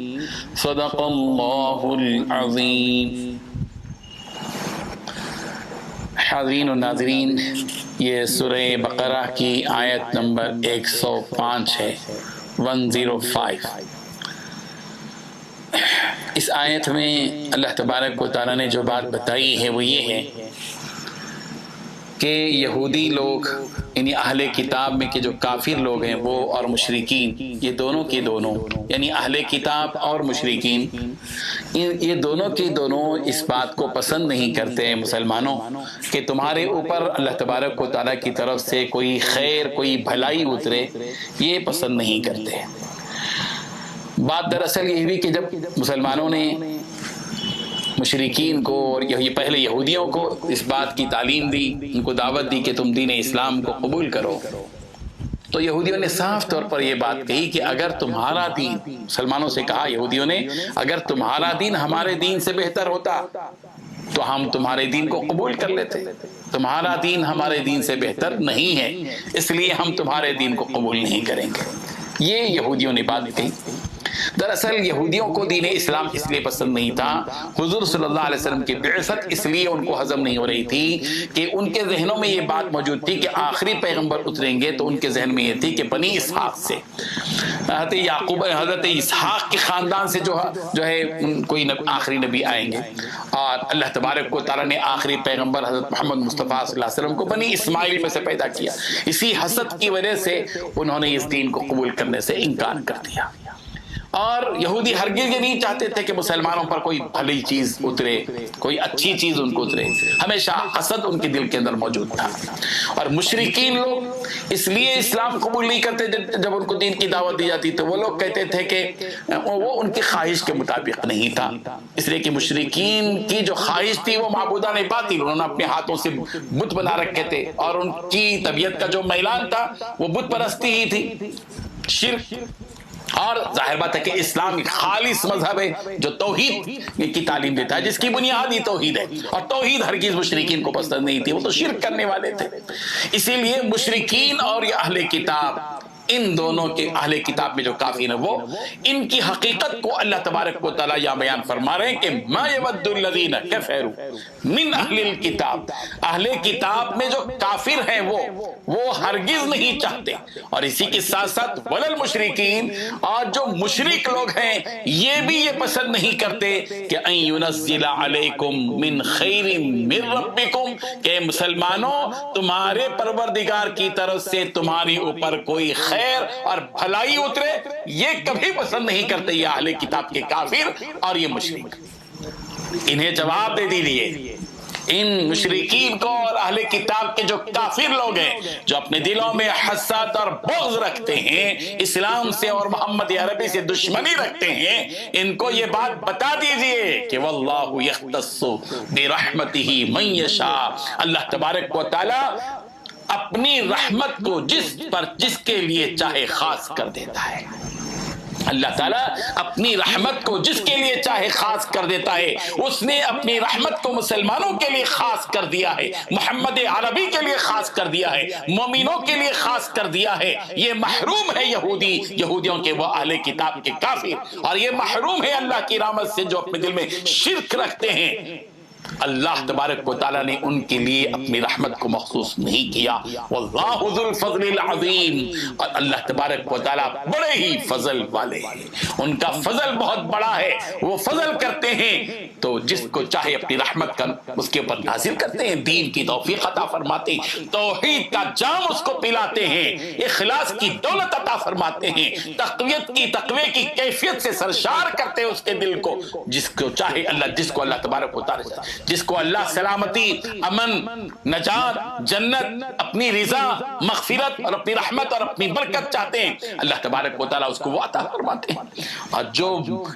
صدق الله العظيم. حاضرین و ناظرین، یہ سورہ بقرہ کی آیت نمبر 105 ہے، 105۔ اس آیت میں اللہ تبارک و تعالیٰ نے جو بات بتائی ہے وہ یہ ہے کہ یہودی لوگ، یعنی اہل کتاب میں کے جو کافر لوگ ہیں وہ اور مشرکین، یہ دونوں کے دونوں، یعنی اہل کتاب اور مشرکین، یہ دونوں کے دونوں اس بات کو پسند نہیں کرتے ہیں مسلمانوں کہ تمہارے اوپر اللہ تبارک و تعالیٰ کی طرف سے کوئی خیر، کوئی بھلائی اترے، یہ پسند نہیں کرتے۔ بات دراصل یہ بھی کہ جب مسلمانوں نے مشرکین کو اور یہ پہلے یہودیوں کو اس بات کی تعلیم دی، ان کو دعوت دی کہ تم دین اسلام کو قبول کرو، تو یہودیوں نے صاف طور پر یہ بات کہی کہ اگر تمہارا دین، مسلمانوں سے کہا یہودیوں نے، اگر تمہارا دین ہمارے دین سے بہتر ہوتا تو ہم تمہارے دین کو قبول کر لیتے، تمہارا دین ہمارے دین سے بہتر نہیں ہے، اس لیے ہم تمہارے دین کو قبول نہیں کریں گے۔ یہ یہودیوں نے بات کہی۔ دراصل یہودیوں کو دین اسلام اس لیے پسند نہیں تھا، حضور صلی اللہ علیہ وسلم کی بعثت اس لیے ان کو ہضم نہیں ہو رہی تھی کہ ان کے ذہنوں میں یہ بات موجود تھی کہ آخری پیغمبر اتریں گے تو ان کے ذہن میں یہ تھی کہ بنی اسحاق سے، حضرت یعقوب حضرت اسحاق کے خاندان سے جو ہے کوئی آخری نبی آئیں گے، اور اللہ تبارک و تعالیٰ نے آخری پیغمبر حضرت محمد مصطفیٰ صلی اللہ علیہ وسلم کو بنی اسماعیل میں سے پیدا کیا، اسی حسد کی وجہ سے انہوں نے اس دین کو قبول کرنے سے انکار کر دیا۔ اور یہودی ہرگز یہ نہیں چاہتے تھے کہ مسلمانوں پر کوئی بھلی چیز اترے، کوئی اچھی چیز ان کو اترے، ہمیشہ حسد ان کے دل کے اندر موجود تھا۔ اور مشرکین لوگ اس لیے اسلام قبول نہیں کرتے، جب ان کو دین کی دعوت دی جاتی تو وہ لوگ کہتے تھے کہ وہ ان کی خواہش کے مطابق نہیں تھا، اس لیے کہ مشرکین کی جو خواہش تھی وہ معبودان باطل، انہوں نے اپنے ہاتھوں سے بت بنا رکھے تھے، اور ان کی طبیعت کا جو میلان تھا وہ بت پرستی ہی تھی، شرک۔ اور ظاہر بات ہے کہ اسلام ایک خالص مذہب ہے جو توحید کی تعلیم دیتا ہے، جس کی بنیاد ہی توحید ہے، اور توحید ہرگز مشرکین کو پسند نہیں تھی، وہ تو شرک کرنے والے تھے۔ اسی لیے مشرکین اور یہ اہل کتاب، ان دونوں کے اہل کتاب میں جو کافر ہیں وہ ان کی حقیقت کو اللہ تبارک و تعالیٰ یہاں بیان فرما رہے ہیں کہ ما یود الذین کفروا من اہل الکتاب، اہل کتاب میں جو کافر ہیں وہ ہرگز نہیں چاہتے، اور اسی کے ساتھ ساتھ ولل مشرکین، اور جو مشرک لوگ ہیں یہ بھی یہ پسند نہیں کرتے کہ ان ینزل علیکم من خیر من ربکم، کہ مسلمانوں تمہارے پروردگار کی طرف سے تمہاری اوپر کوئی خیر اور بھلائی اترے، یہ کبھی پسند نہیں کرتے یہ اہل کتاب کے کافر اور یہ مشرک۔ انہیں جواب دے دیجیے، ان مشرکین کو اور اہل کتاب کے جو کافر لوگ ہیں، جو اپنے دلوں میں حسد اور بغض رکھتے ہیں، اسلام سے اور محمد عربی سے دشمنی رکھتے ہیں، ان کو یہ بات بتا دیجئے کہ واللہ یختص برحمتہ من یشاء، اللہ تبارک و تعالی اپنی رحمت کو جس کے لیے چاہے خاص کر دیتا ہے۔ اللہ تعالیٰ اپنی رحمت کو جس کے لیے چاہے خاص کر دیتا ہے۔ اس نے اپنی رحمت کو مسلمانوں کے لیے خاص کر دیا ہے، محمد عربی کے لیے خاص کر دیا ہے، مومنوں کے لیے خاص کر دیا ہے۔ یہ محروم ہے یہودیوں کے وہ اہل کتاب کے کافر، اور یہ محروم ہے اللہ کی رحمت سے جو اپنے دل میں شرک رکھتے ہیں۔ اللہ تبارک و تعالیٰ نے ان کے لیے اپنی رحمت کو مخصوص نہیں کیا۔ واللہ ذو الفضل العظیم، اور اللہ تبارک و تعالیٰ بڑے ہی فضل والے ہیں، ان کا فضل بہت بڑا ہے، وہ فضل کرتے ہیں تو جس کو چاہے اپنی رحمت کا اس کے اوپر نازل کرتے ہیں، دین کی توفیق عطا فرماتے ہیں، توحید کا جام اس کو پلاتے ہیں، اخلاص کی دولت عطا فرماتے ہیں، تقوی کی کیفیت سے سرشار کرتے ہیں اس کے دل کو، جس کو چاہے اللہ، جس کو اللہ تبارک و تعالیٰ، جس کو اللہ سلامتی، امن، نجات، جنت، اپنی رضا، مغفرت اور اپنی رحمت اور اپنی برکت چاہتے ہیں، اللہ تبارک و تعالیٰ اس کو وہ عطا فرماتے ہیں۔ اور جو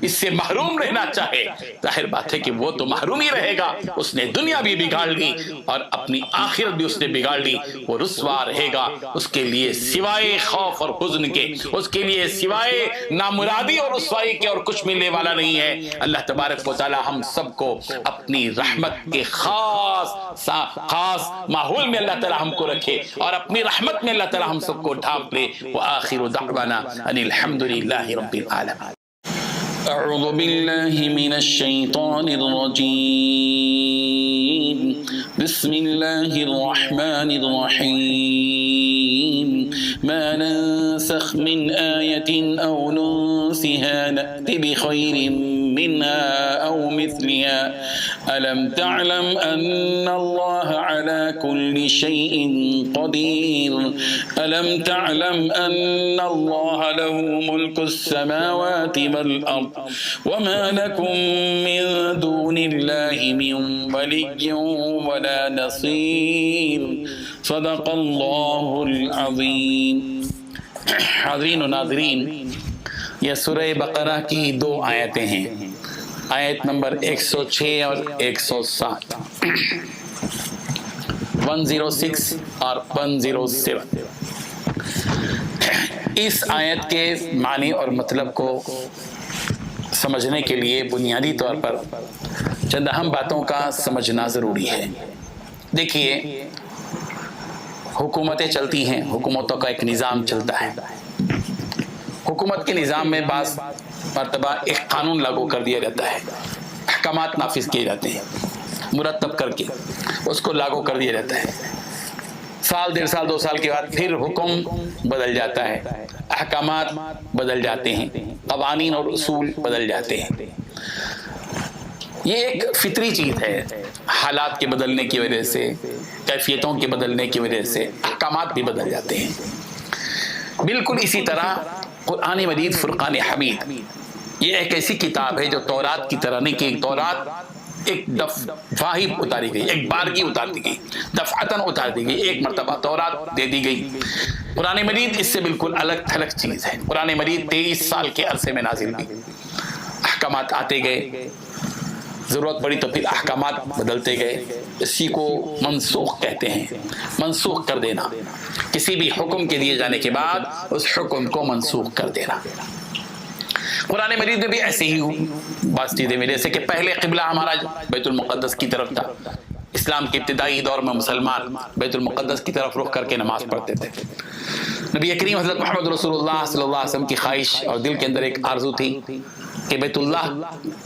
اس سے محروم رہنا چاہے، ظاہر بات ہے کہ وہ تو محروم ہی رہے گا، اس نے دنیا بھی بگاڑ لی اور اپنی آخرت بھی اس نے بگاڑ لی، وہ رسوا رہے گا۔ اس کے لیے سوائے خوف اور حزن کے، اس کے لیے سوائے نامرادی اور رسوائی کے اور کچھ ملنے والا نہیں ہے۔ اللہ تبارک و تعالیٰ ہم سب کو اپنی رحمت کے خاص ماحول میں اللہ تعالیٰ ہم کو رکھے، اور اپنی رحمت میں اللہ تعالیٰ ہم سب کو ڈھانپ لے۔ وآخر دعوانا ان الحمد للہ رب العالمین۔ اعوذ باللہ من الشیطان الرجیم، بسم اللہ الرحمن الرحیم، ما ننسخ من آیت او ننسها نأت بخیر منها او مثلها ألم تعلم أن الله على كل شيء قدير ألم تعلم أن الله له ملك السماوات والأرض وما لكم من دون الله من ولي ولا نصير صدق الله العظيم۔ حاضرین و ناظرین، یہ سورہ بقرہ کی 2 آیتیں ہیں۔ آیت نمبر 106 اور 107، 106 اور 107۔ اس آیت کے معنی اور مطلب کو سمجھنے کے لیے بنیادی طور پر چند اہم باتوں کا سمجھنا ضروری ہے۔ دیکھیے، حکومتیں چلتی ہیں، حکومتوں کا ایک نظام چلتا ہے۔ حکومت کے نظام میں بعض مرتبہ ایک قانون لاگو کر دیا جاتا ہے، احکامات نافذ کیے جاتے ہیں، مرتب کر کے اس کو لاگو کر دیا جاتا ہے۔ سال، 1.5 سال، 2 سال کے بعد پھر حکم بدل جاتا ہے، احکامات بدل جاتے ہیں، قوانین اور اصول بدل جاتے ہیں۔ یہ ایک فطری چیز ہے، حالات کے بدلنے کی وجہ سے، کیفیتوں کے بدلنے کی وجہ سے احکامات بھی بدل جاتے ہیں۔ بالکل اسی طرح قرآن مجید فرقان حمید یہ ایک ایسی کتاب ہے جو تورات کی طرح نہیں، کہ تورات ایک دفعہ ہی اتاری گئی، ایک بار کی اتار دی گئی، دفعتاً اتار دی گئی، ایک مرتبہ تورات دے دی گئی۔ قرآن مجید اس سے بالکل الگ تھلگ چیز ہے۔ قرآن مجید 23 سال کے عرصے میں نازل ہوئی، احکامات آتے گئے، ضرورت پڑی تو پھر احکامات بدلتے گئے۔ اسی کو منسوخ کہتے ہیں، منسوخ کر دینا، کسی بھی حکم کے دیے جانے کے بعد اس حکم کو منسوخ کر دینا۔ قرآن مجید میں بھی ایسے ہی بات چیزیں میں، جیسے کہ پہلے قبلہ ہمارا بیت المقدس کی طرف تھا۔ اسلام کے ابتدائی دور میں مسلمان بیت المقدس کی طرف رخ کر کے نماز پڑھتے تھے۔ نبی کریم حضرت محمد رسول اللہ صلی اللہ علیہ وسلم کی خواہش اور دل کے اندر ایک آرزو تھی کہ بیت اللہ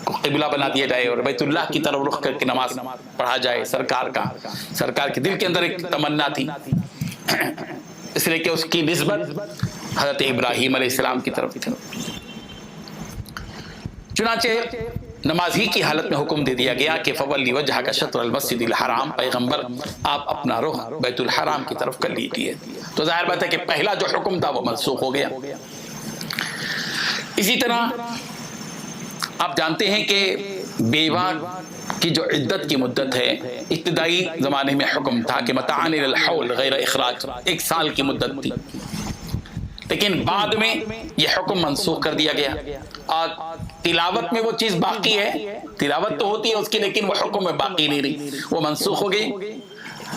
کو قبلہ بنا دیا جائے اور بیت اللہ کی طرف رخ کر کے نماز پڑھا جائے۔ سرکار کے دل کے اندر ایک تمنا تھی، اس لیے کہ اس کی نسبت حضرت ابراہیم علیہ السلام کی طرف تھی۔ چنانچہ نماز ہی کی حالت میں حکم دے دیا گیا کہ فولی وجہک شطر المسجد الحرام، پیغمبر آپ اپنا رخ بیت الحرام کی طرف کر لیجیے۔ تو ظاہر بات ہے کہ پہلا جو حکم تھا وہ منسوخ ہو گیا۔ اسی طرح آپ جانتے ہیں کہ بیوہ کی جو عدت کی مدت ہے، ابتدائی زمانے میں حکم تھا کہ متاعن الی الحول غیر اخراج، 1 سال کی مدت تھی، لیکن بعد میں یہ حکم منسوخ کر دیا گیا۔ اور تلاوت میں وہ چیز باقی ہے، تلاوت تو ہوتی ہے اس کی، لیکن وہ حکم میں باقی نہیں رہی، وہ منسوخ ہو گئی۔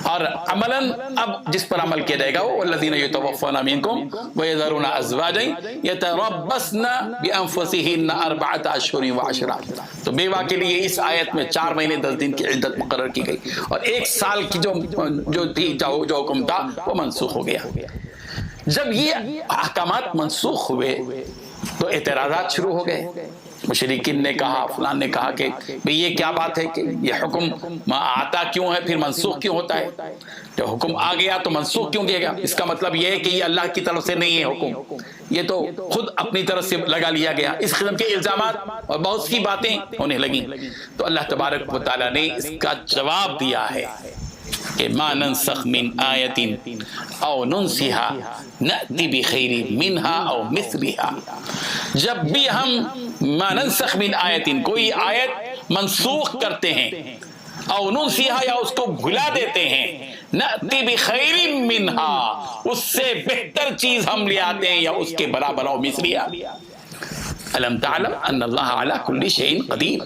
اور عملاً اب جس پر عمل کیا جائے گا وہ والذین یتوفون منکم ویذرون ازواجا یتربصن بانفسہن 4 اشہر و10۔ تو بیوہ کے لیے اس آیت میں 4 مہینے 10 دن کی عدت مقرر کی گئی، اور 1 سال کی جو حکم تھا وہ منسوخ ہو گیا۔ جب یہ احکامات منسوخ ہوئے تو اعتراضات شروع ہو گئے۔ مشرکین نے کہا، فلان نے کہا کہ بھئی یہ کیا بات ہے کہ یہ حکم آتا کیوں ہے پھر منسوخ کیوں ہوتا ہے؟ جب حکم آ گیا تو منسوخ کیوں کیا گیا؟ اس کا مطلب یہ ہے کہ یہ اللہ کی طرف سے نہیں ہے حکم، یہ تو خود اپنی طرف سے لگا لیا گیا۔ اس قسم کے الزامات اور بہت سی باتیں ہونے لگیں۔ تو اللہ تبارک و تعالیٰ نے اس کا جواب دیا ہے کہ ما ننسخ من آیت او ننسیہا نأتی بخیر منہا او مثلہا۔ جب بھی ہم ما ننسخ من آیت، کوئی آیت منسوخ کرتے ہیں، او ننسیہا یا اس کو بھلا دیتے ہیں، نأتی بخیر منہا اس سے بہتر چیز ہم لے آتے ہیں یا اس کے برابر او مثلہا۔ الم تعلم ان اللہ علی کل شیء قدیر،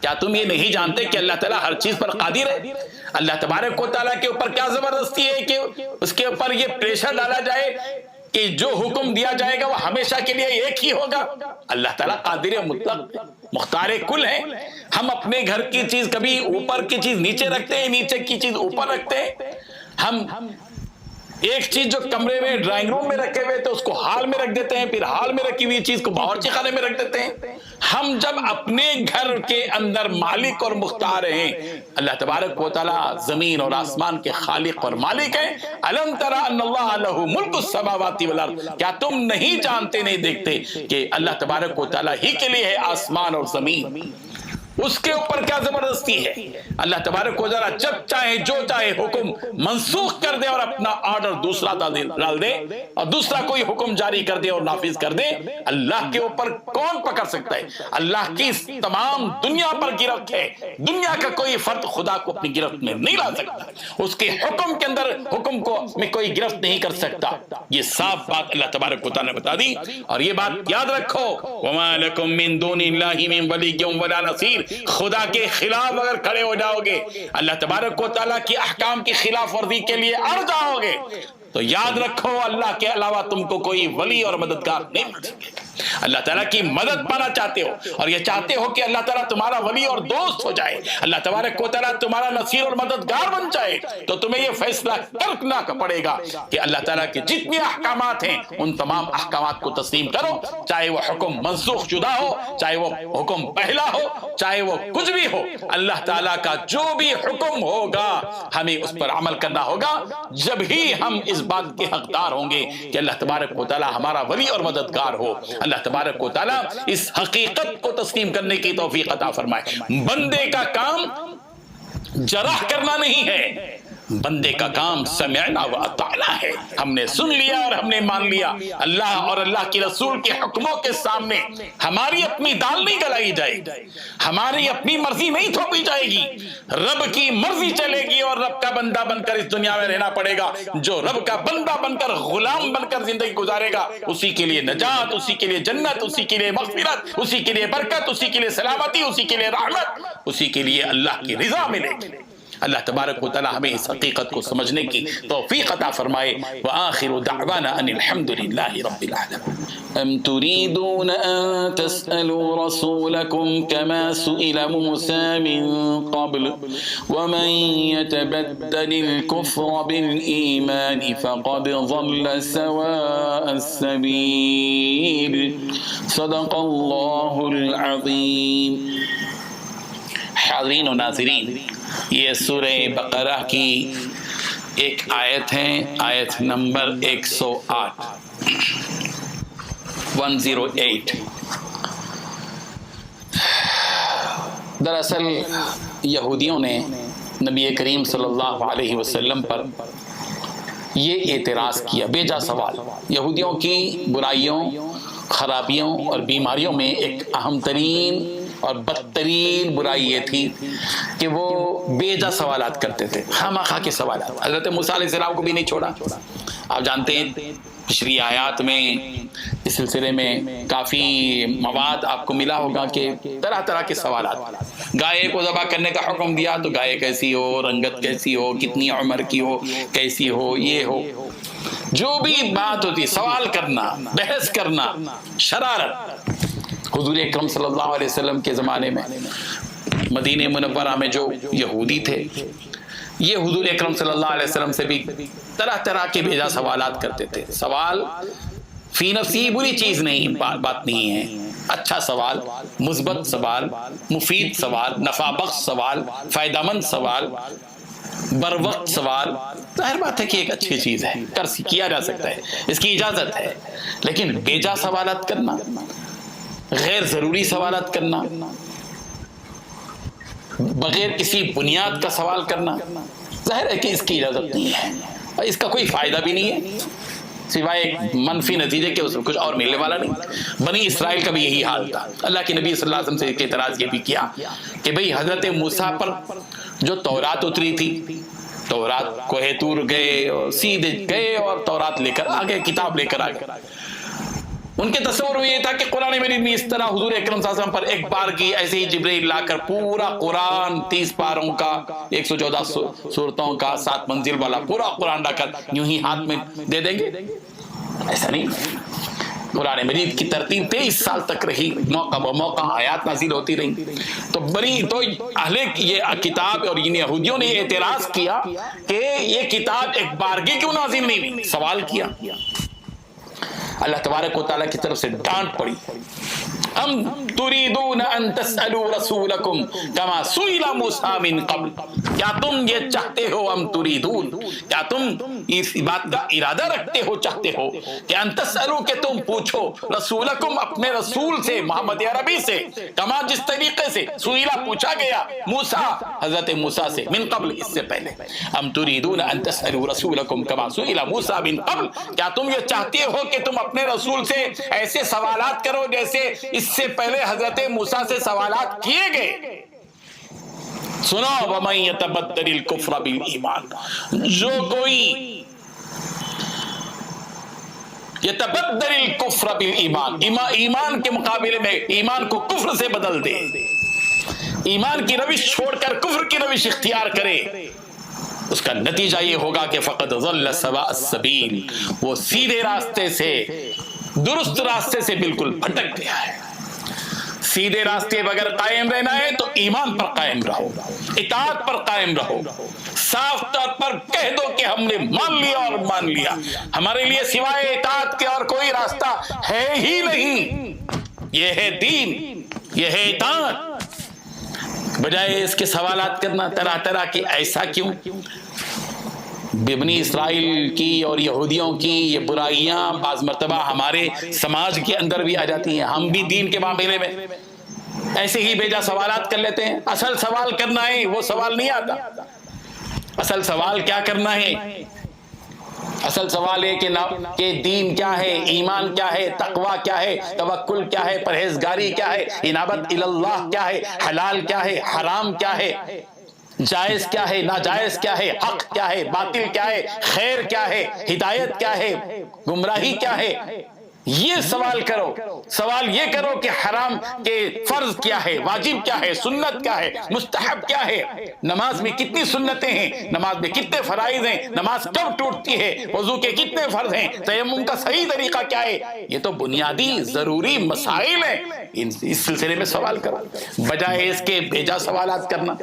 کیا تم یہ نہیں جانتے کہ اللہ تعالیٰ ہر چیز پر قادر ہے؟ اللہ تبارک و تعالیٰ کے اوپر کیا زبردستی ہے کہ اس کے اوپر یہ پریشر ڈالا جائے کہ جو حکم دیا جائے گا وہ ہمیشہ کے لیے ایک ہی ہوگا۔ اللہ تعالیٰ قادر مطلق مختار کل ہے۔ ہم اپنے گھر کی چیز کبھی اوپر کی چیز نیچے رکھتے ہیں، نیچے کی چیز اوپر رکھتے ہیں۔ ہم ایک چیز جو کمرے میں ڈرائنگ روم میں رکھے ہوئے تو اس کو ہال میں رکھ دیتے ہیں، پھر ہال میں رکھی ہوئی چیز کو باورچی خانے میں رکھ دیتے ہیں۔ ہم جب اپنے گھر کے اندر مالک اور مختار ہیں، اللہ تبارک و تعالیٰ زمین اور آسمان کے خالق اور مالک ہیں۔ الم تری ان اللہ لہ ملک السماوات والارض، کیا تم نہیں جانتے، نہیں دیکھتے کہ اللہ تبارک و تعالیٰ ہی کے لیے ہے آسمان اور زمین؟ اس کے اوپر کیا زبردستی ہے؟ اللہ تبارک و تعالی جب چاہے جو چاہے حکم منسوخ کر دے اور اپنا آرڈر دوسرا ڈال دے اور دوسرا کوئی حکم جاری کر دے اور نافذ کر دے. اللہ کے اوپر کون پکڑ سکتا ہے؟ اللہ کی تمام دنیا پر گرفت ہے. دنیا کا کوئی فرد خدا کو اپنی گرفت میں نہیں لا سکتا. اس کے حکم کے اندر حکم کو میں کوئی گرفت نہیں کر سکتا. یہ صاف بات اللہ تبارک و تعالی نے بتا دی. اور یہ بات یاد رکھو، وَمَا لَكُم مِّن دُونِ اللَّهِ مِن وَلِيٍّ وَلَا نَصِيرٍ. خدا کے خلاف اگر کھڑے ہو جاؤ گے، اللہ تبارک و تعالیٰ کی احکام کی خلاف ورزی کے لیے اڑ جاؤ گے، تو یاد رکھو اللہ کے علاوہ تم کو کوئی ولی اور مددگار نہیں مل سکے. اللہ تعالیٰ کی مدد پانا چاہتے ہو اور یہ چاہتے ہو کہ اللہ تعالیٰ تمہارا ولی اور دوست ہو جائے، اللہ تبارک و تعالیٰ تمہارا نصیر اور مددگار بن جائے، تو تمہیں یہ فیصلہ کرنا پڑے گا کہ اللہ تعالیٰ کے جتنے احکامات ہیں ان تمام احکامات کو تسلیم کرو، چاہے وہ حکم منسوخ شدہ ہو، چاہے وہ حکم پہلا ہو، چاہے وہ کچھ بھی ہو. اللہ تعالیٰ کا جو بھی حکم ہوگا ہمیں اس پر عمل کرنا ہوگا. جب ہی ہم اس بات کے حقدار ہوں گے کہ اللہ تبارک و تعالیٰ ہمارا ولی اور مددگار ہو، اللہ تبارک و تعالیٰ اس حقیقت کو تسلیم کرنے کی توفیق عطا فرمائے. بندے کا کام جرح کرنا نہیں ہے، بندے کا کام سمعنا و اطعنا ہے. ہم نے سن لیا اور ہم نے مان لیا. اللہ اور اللہ کے رسول کے حکموں کے سامنے ہماری اپنی دال نہیں گلائی جائے گی، ہماری اپنی مرضی نہیں تھوپی جائے گی. رب کی مرضی چلے گی اور رب کا بندہ بن کر اس دنیا میں رہنا پڑے گا. جو رب کا بندہ بن کر غلام بن کر زندگی گزارے گا، اسی کے لیے نجات، اسی کے لیے جنت، اسی کے لیے مغفرت، اسی کے لیے برکت، اسی کے لیے سلامتی، اسی کے لیے رحمت، اسی کے لیے اللہ کی رضا ملے گی. اللہ تبارک و تعالی ہمیں اس حقیقت کو سمجھنے کی توفیق عطا فرمائے. وآخر دعوانا ان الحمد للہ رب العالمین. أم تريدون أن تسألوا رسولكم كما سئل موسى من قبل ومن يتبدل الكفر بالإيمان فقد ضل سواء السبيل. صدق الله العظيم. حاضرین و ناظرین، یہ سورہ بقرہ کی ایک آیت ہے، آیت نمبر 108. دراصل یہودیوں نے نبی کریم صلی اللہ علیہ وسلم پر یہ اعتراض کیا، بیجا سوال. یہودیوں کی برائیوں، خرابیوں اور بیماریوں میں ایک اہم ترین اور بدترین برائی یہ تھی کہ وہ بیجا سوالات کرتے تھے، خامخواہ کے سوالات. حضرت موسیٰ علیہ السلام کو بھی نہیں چھوڑا. آپ جانتے ہیں پچھلی آیات میں اس سلسلے میں کافی مواد آپ کو ملا ہوگا کہ طرح طرح کے سوالات. گائے کو ذبح کرنے کا حکم دیا تو گائے کیسی ہو، رنگت کیسی ہو، کتنی عمر کی ہو، کیسی ہو، یہ ہو، جو بھی بات ہوتی، سوال کرنا، بحث کرنا، شرارت. حضور اکرم صلی اللہ علیہ وسلم کے زمانے میں مدینہ منورہ میں جو یہودی تھے، یہ حضور اکرم صلی اللہ علیہ وسلم سے بھی طرح طرح کے بیجا سوالات کرتے تھے. سوال فی نفسی بری چیز نہیں، بات نہیں ہے. اچھا سوال، مثبت سوال، مفید سوال، نفع بخش سوال، فائدہ مند سوال، بر وقت سوال، ظاہر بات ہے کہ ایک اچھی چیز ہے، کیا جا سکتا ہے، اس کی اجازت ہے. لیکن بیجا سوالات کرنا، غیر ضروری سوالات کرنا، بغیر کسی بنیاد کا سوال کرنا، ظاہر ہے کہ اس کی اجازت نہیں ہے اور اس کا کوئی فائدہ بھی نہیں ہے سوائے ایک منفی نتیجے کے، اس میں کچھ اور ملنے والا نہیں. بنی اسرائیل کا بھی یہی حال تھا. اللہ کے نبی صلی اللہ علیہ وسلم سے ایک اعتراض یہ بھی کیا کہ بھئی حضرت موسیٰ پر جو تورات اتری تھی، تورات کوہ طور گئے اور سیدھے گئے اور تورات لے کر آ گئے، کتاب لے کر آ گئے. ان کے تصور میں یہ تھا کہ قرآن مجید میں اس طرح حضور اکرم صلی اللہ علیہ وسلم پر ایک بار کی ایسے ہی جبرائیل لا کر پورا قرآن 30 پاروں کا، 114 سورتوں کا، 7 منزل والا پورا قرآن لا کر یوں ہی ہاتھ میں دے دیں گے. ایسا نہیں. قرآن مجید کی ترتیب 23 سال تک رہی، موقع بہ موقع آیات نازل ہوتی رہی. تو اہل یہ کتاب اور ان یہودیوں نے اعتراض کیا کہ یہ کتاب ایک بارگی کیوں نازل نہیں ہوئی. سوال کیا. اللہ تبارک و تعالیٰ کی طرف سے ڈانٹ پڑی. ام تريدون ان تسألوا رسولكم كما سئل موسى من قبل، کیا تم یہ چاہتے ہو، ام تريدون، کیا تم اس بات کا ارادہ رکھتے ہو، چاہتے ہو کہ ان تسألوا، کہ تم پوچھو رسولکم، اپنے رسول سے، محمد عربی سے، کما جس طریقے سے سئل پوچھا گیا موسیٰ، حضرت موسیٰ سے، من قبل اس سے پہلے، ام تريدون ان تسألوا رسولکم كما سئل موسیٰ من قبل، کیا تم یہ چاہتے ہو کہ تم اپنے رسول سے ایسے سوالات کرو جیسے اس سے پہلے حضرت موسیٰ سے سوالات کیے گئے؟ سنو، وَمَن يَتَبَدَّلِ الْكُفْرَ بِالْإِيمَانِ، جو کوئی يَتَبَدَّلِ الْكُفْرَ بِالْإِيمَانِ، ایمان کے مقابلے میں ایمان کو کفر سے بدل دے، ایمان کی روش چھوڑ کر کفر کی روش اختیار کرے، اس کا نتیجہ یہ ہوگا کہ فقد ضل سواء السبیل، وہ سیدھے راستے سے، درست راستے سے بالکل بھٹک گیا ہے۔ سیدھے راستے پر اگر قائم رہنا ہے تو ایمان پر قائم رہو، اطاعت پر قائم رہو، صاف طور پر کہہ دو کہ ہم نے مان لیا اور مان لیا، ہمارے لیے سوائے اطاعت کے اور کوئی راستہ ہے ہی نہیں، یہ ہے دین، یہ ہے اطاعت، بجائے اس کے سوالات کرنا طرح طرح کے، ایسا کیوں؟ بنی اسرائیل کی اور یہودیوں کی یہ برائیاں بعض مرتبہ ہمارے سماج کے اندر بھی آ جاتی ہیں، ہم بھی دین کے معاملے میں ایسے ہی بیجا سوالات کر لیتے ہیں۔ اصل سوال کرنا ہے وہ سوال نہیں آتا، اصل سوال کیا کرنا ہے، اصل سوال ہے کہ دین کیا ہے، ایمان کیا ہے، تقوی کیا ہے، توکل کیا ہے، پرہیزگاری کیا ہے، انابت اللہ کیا ہے، حلال کیا ہے، حرام کیا ہے، جائز کیا ہے، ناجائز کیا ہے، حق کیا ہے، باطل کیا ہے، خیر کیا ہے، ہدایت کیا ہے، گمراہی کیا ہے، یہ سوال کرو۔ سوال یہ کرو کہ حرام کے فرض کیا ہے، واجب کیا ہے، سنت کیا ہے، مستحب کیا ہے، نماز میں کتنی سنتیں ہیں، نماز میں کتنے فرائض ہیں، نماز کب ٹوٹتی ہے، وضو کے کتنے فرض ہیں، تیمم کا صحیح طریقہ کیا ہے، یہ تو بنیادی ضروری مسائل ہیں، اس سلسلے میں سوال کرو، بجائے اس کے بیجا سوالات کرنا،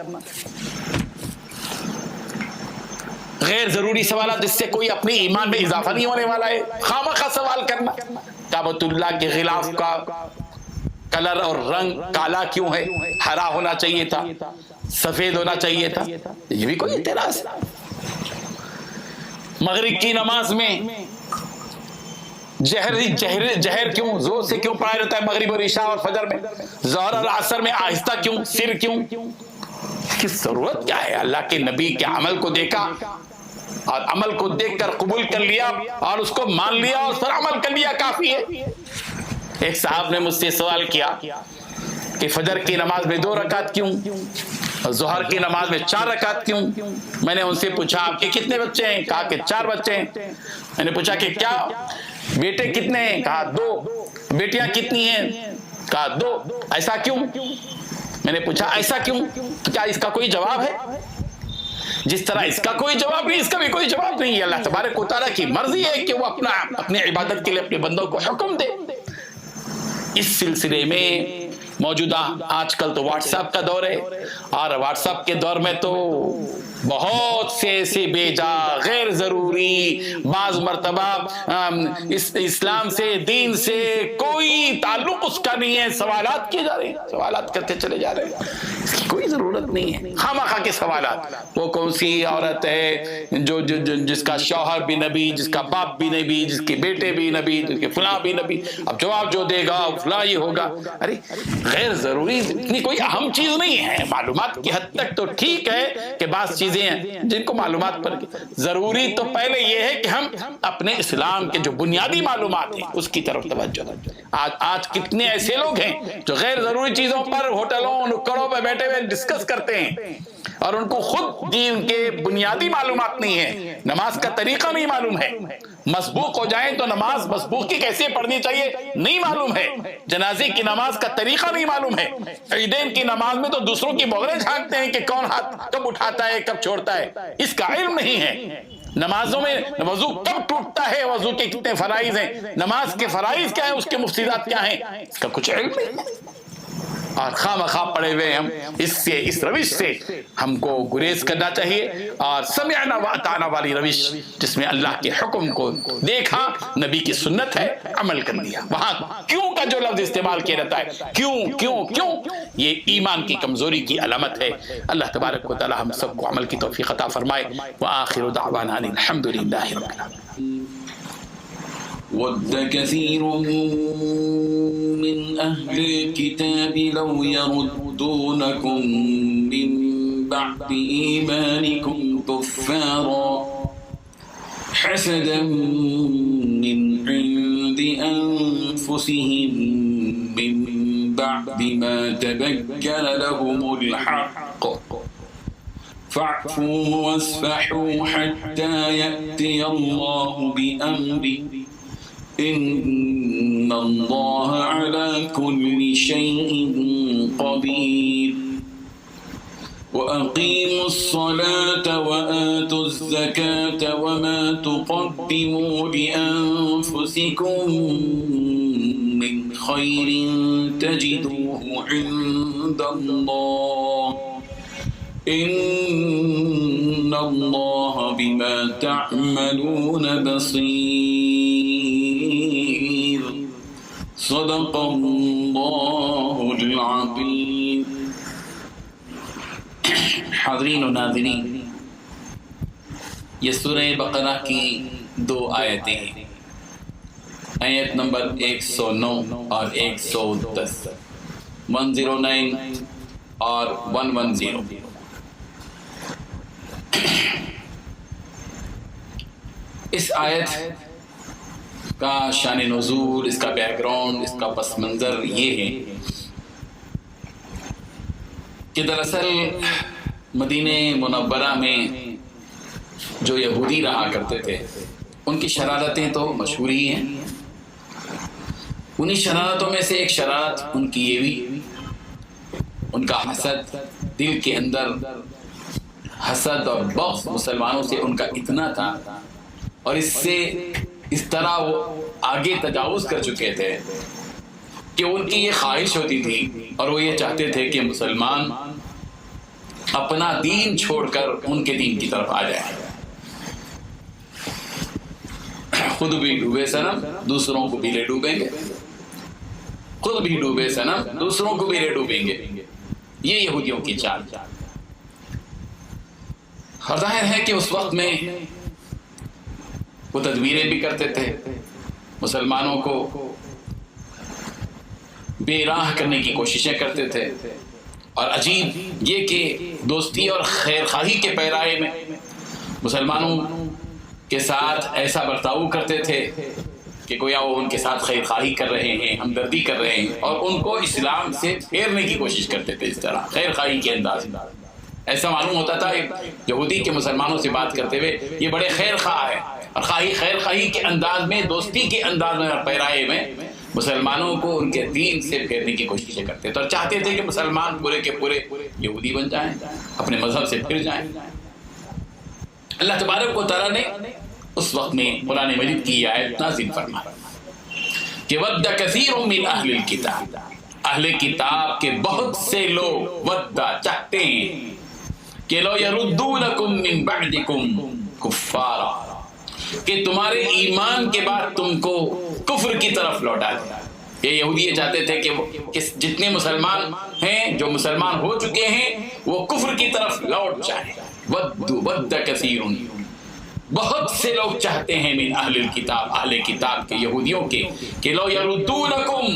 غیر ضروری سوالات جس سے کوئی اپنی ایمان میں اضافہ نہیں ہونے والا ہے، خامخواہ سوال کرنا۔ کعبۃ اللہ کے غلاف کا کلر اور رنگ کالا کیوں ہے، ہرا ہونا چاہیے تھا، سفید ہونا چاہیے تھا، یہ بھی کوئی اعتراض ہے۔ مغرب کی نماز میں جہر کیوں، زور سے کیوں پڑھا جاتا ہے، مغرب اور عشاء اور فجر میں، ظہر اور عصر میں آہستہ کیوں، سر کیوں، کی ضرورت کیا ہے؟ اللہ کے نبی کے عمل کو دیکھا اور عمل کو دیکھ کر قبول کر لیا اور اس کو مان لیا اور اس پر عمل کر لیا، کافی ہے۔ ایک صاحب نے مجھ سے سوال کیا کہ فجر کی نماز میں 2 رکعت کیوں، ظہر کی نماز میں 4 رکعت کیوں؟ میں نے ان سے پوچھا آپ کے کتنے بچے ہیں؟ کہا کہ 4 بچے ہیں۔ میں نے پوچھا کہ کیا بیٹے کتنے ہیں؟ کہا 2۔ بیٹیاں کتنی ہیں؟ کہا 2۔ ایسا کیوں؟ میں نے پوچھا ایسا کیوں؟ تو کیا اس کا کوئی جواب ہے؟ جس طرح اس کا کوئی جواب نہیں، اس کا بھی کوئی جواب نہیں ہے۔ اللہ تبارک و تعالیٰ کی مرضی ہے کہ وہ اپنی عبادت کے لیے اپنے بندوں کو حکم دے۔ اس سلسلے میں موجودہ آج کل تو واٹس ایپ کا دور ہے، اور واٹس ایپ کے دور میں تو بہت سے ایسے بیجا غیر ضروری، بعض مرتبہ اسلام سے، دین سے کوئی تعلق اس کا نہیں ہے، سوالات کیے جا رہے ہیں، سوالات کرتے چلے جا رہے ہیں، اس کی کوئی ضرورت نہیں ہے، خامخواہ کے سوالات۔ وہ کون سی عورت ہے جو جس کا شوہر بھی نبی، جس کا باپ بھی نبی، جس کے بیٹے بھی نبی، جس کے فلاں بھی نبی، اب جواب جو دے گا فلاں یہ ہوگا۔ ارے غیر ضروری اتنی کوئی اہم چیز نہیں ہے، معلومات کی حد تک تو ٹھیک ہے کہ بعض چیزیں ہیں جن کو معلومات پر، ضروری تو پہلے یہ ہے کہ ہم اپنے اسلام کے جو بنیادی معلومات ہیں اس کی طرف توجہ دیں۔ آج کتنے ایسے لوگ ہیں جو غیر ضروری چیزوں پر ہوٹلوں نکڑوں پہ بیٹھے ہوئے ڈسکس کرتے ہیں اور ان کو خود دین کے بنیادی معلومات نہیں ہے، نماز کا طریقہ نہیں معلوم ہے، مسبوق ہو جائیں تو نماز مسبوق کی کیسے پڑھنی چاہیے نہیں معلوم ہے، جنازے کی نماز کا طریقہ نہیں معلوم ہے، عیدین کی نماز میں تو دوسروں کی بغلیں جھانکتے ہیں کہ کون ہاتھ کب اٹھاتا ہے کب چھوڑتا ہے، اس کا علم نہیں ہے۔ نمازوں میں وضو کب ٹوٹتا ہے، وضو کے کتنے فرائض ہیں، نماز کے فرائض کیا ہیں، اس کے مفسدات کیا ہیں، اس کا کچھ علم نہیں ہے۔ اور خواہ پڑے ہوئے ہم اس روش سے ہم کو گریز کرنا چاہیے، اور سمعنا واطعنا والی روش جس میں اللہ کے حکم کو دیکھا، نبی کی سنت ہے، عمل کر لیا۔ وہاں کیوں کا جو لفظ استعمال کیا جاتا ہے، کیوں، یہ ایمان کی کمزوری کی علامت ہے۔ اللہ تبارک و تعالی ہم سب کو عمل کی توفیق عطا فرمائے۔ وآخر دعوانا ان الحمد للہ رب العالمین۔ ود كثير من أهل الكتاب لو يردونكم من بعد إيمانكم كفارا حسدا من عند أنفسهم من بعد ما تبين لهم الحق فاعفوا واصفحوا حتى يأتي الله بأمره إن الله على كل شيء قدير وأقيموا الصلاة وآتوا الزكاة وما تقدموا لأنفسكم من خير تجدوه عند الله إن الله بما تعملون بصير صدق الله العظيم۔ حاضرین و ناظرین، یہ سورہ بقرہ کی 2 آیتیں ہیں، آیت نمبر 109 اور 110، 109 اور 110۔ اس آیت کا شان نزول، اس کا بیک گراؤنڈ، اس کا پس منظر یہ ہے کہ دراصل مدینہ منورہ میں جو یہودی رہا کرتے تھے ان کی شرارتیں تو مشہور ہی ہیں۔ انہی شرارتوں میں سے ایک شرارت ان کی یہ بھی، ان کا حسد، دل کے اندر حسد اور بغض مسلمانوں سے ان کا اتنا تھا، اور اس طرح وہ آگے تجاوز کر چکے تھے کہ ان کی یہ خواہش ہوتی تھی اور وہ یہ چاہتے تھے کہ مسلمان اپنا دین چھوڑ کر ان کے دین کی طرف آ جائے، خود بھی ڈوبے صنم دوسروں کو بھی لے ڈوبیں گے، خود بھی ڈوبے صنم دوسروں کو بھی لے ڈوبیں گے، یہ یہودیوں کی چال۔ اور ظاہر ہے کہ اس وقت میں وہ تدبیریں بھی کرتے تھے، مسلمانوں کو بے راہ کرنے کی کوششیں کرتے تھے، اور عجیب یہ کہ دوستی اور خیر خواہی کے پیرائے میں مسلمانوں کے ساتھ ایسا برتاؤ کرتے تھے کہ گویا وہ ان کے ساتھ خیر خواہی کر رہے ہیں، ہمدردی کر رہے ہیں، اور ان کو اسلام سے پھیرنے کی کوشش کرتے تھے اس طرح خیر خواہی کے انداز میں۔ ایسا معلوم ہوتا تھا یہودی کے مسلمانوں سے بات کرتے ہوئے یہ بڑے خیر خواہ ہے، اور خیر خواہی کے انداز میں، دوستی کے انداز میں اور پیرائے میں مسلمانوں کو ان کے دین سے پھیرنے کی کوششیں کرتے تھے، اور چاہتے تھے کہ مسلمان پورے کے پورے یہودی بن جائیں، اپنے مذہب سے پھر جائیں۔ اللہ تبارک و تعالیٰ نے اس وقت میں قرآن مجید کی آیت نازل فرمائی کہ ود کثیر من اہل الکتاب، اہل کتاب کے بہت سے لوگ ودا چاہتے ہیں کہ لو یردونکم من بعدکم کفارا، کہ تمہارے ایمان کے بعد تم کو کفر کی طرف لوٹا دیں۔ یہ یہودی یہ چاہتے تھے کہ جتنے مسلمان ہیں، جو مسلمان ہو چکے ہیں، وہ کفر کی طرف لوٹ جائیں۔ ود کثیر، بہت سے لوگ چاہتے ہیں من اہل الکتاب، اہل کتاب کے یہودیوں کے، کہ لو یردونکم،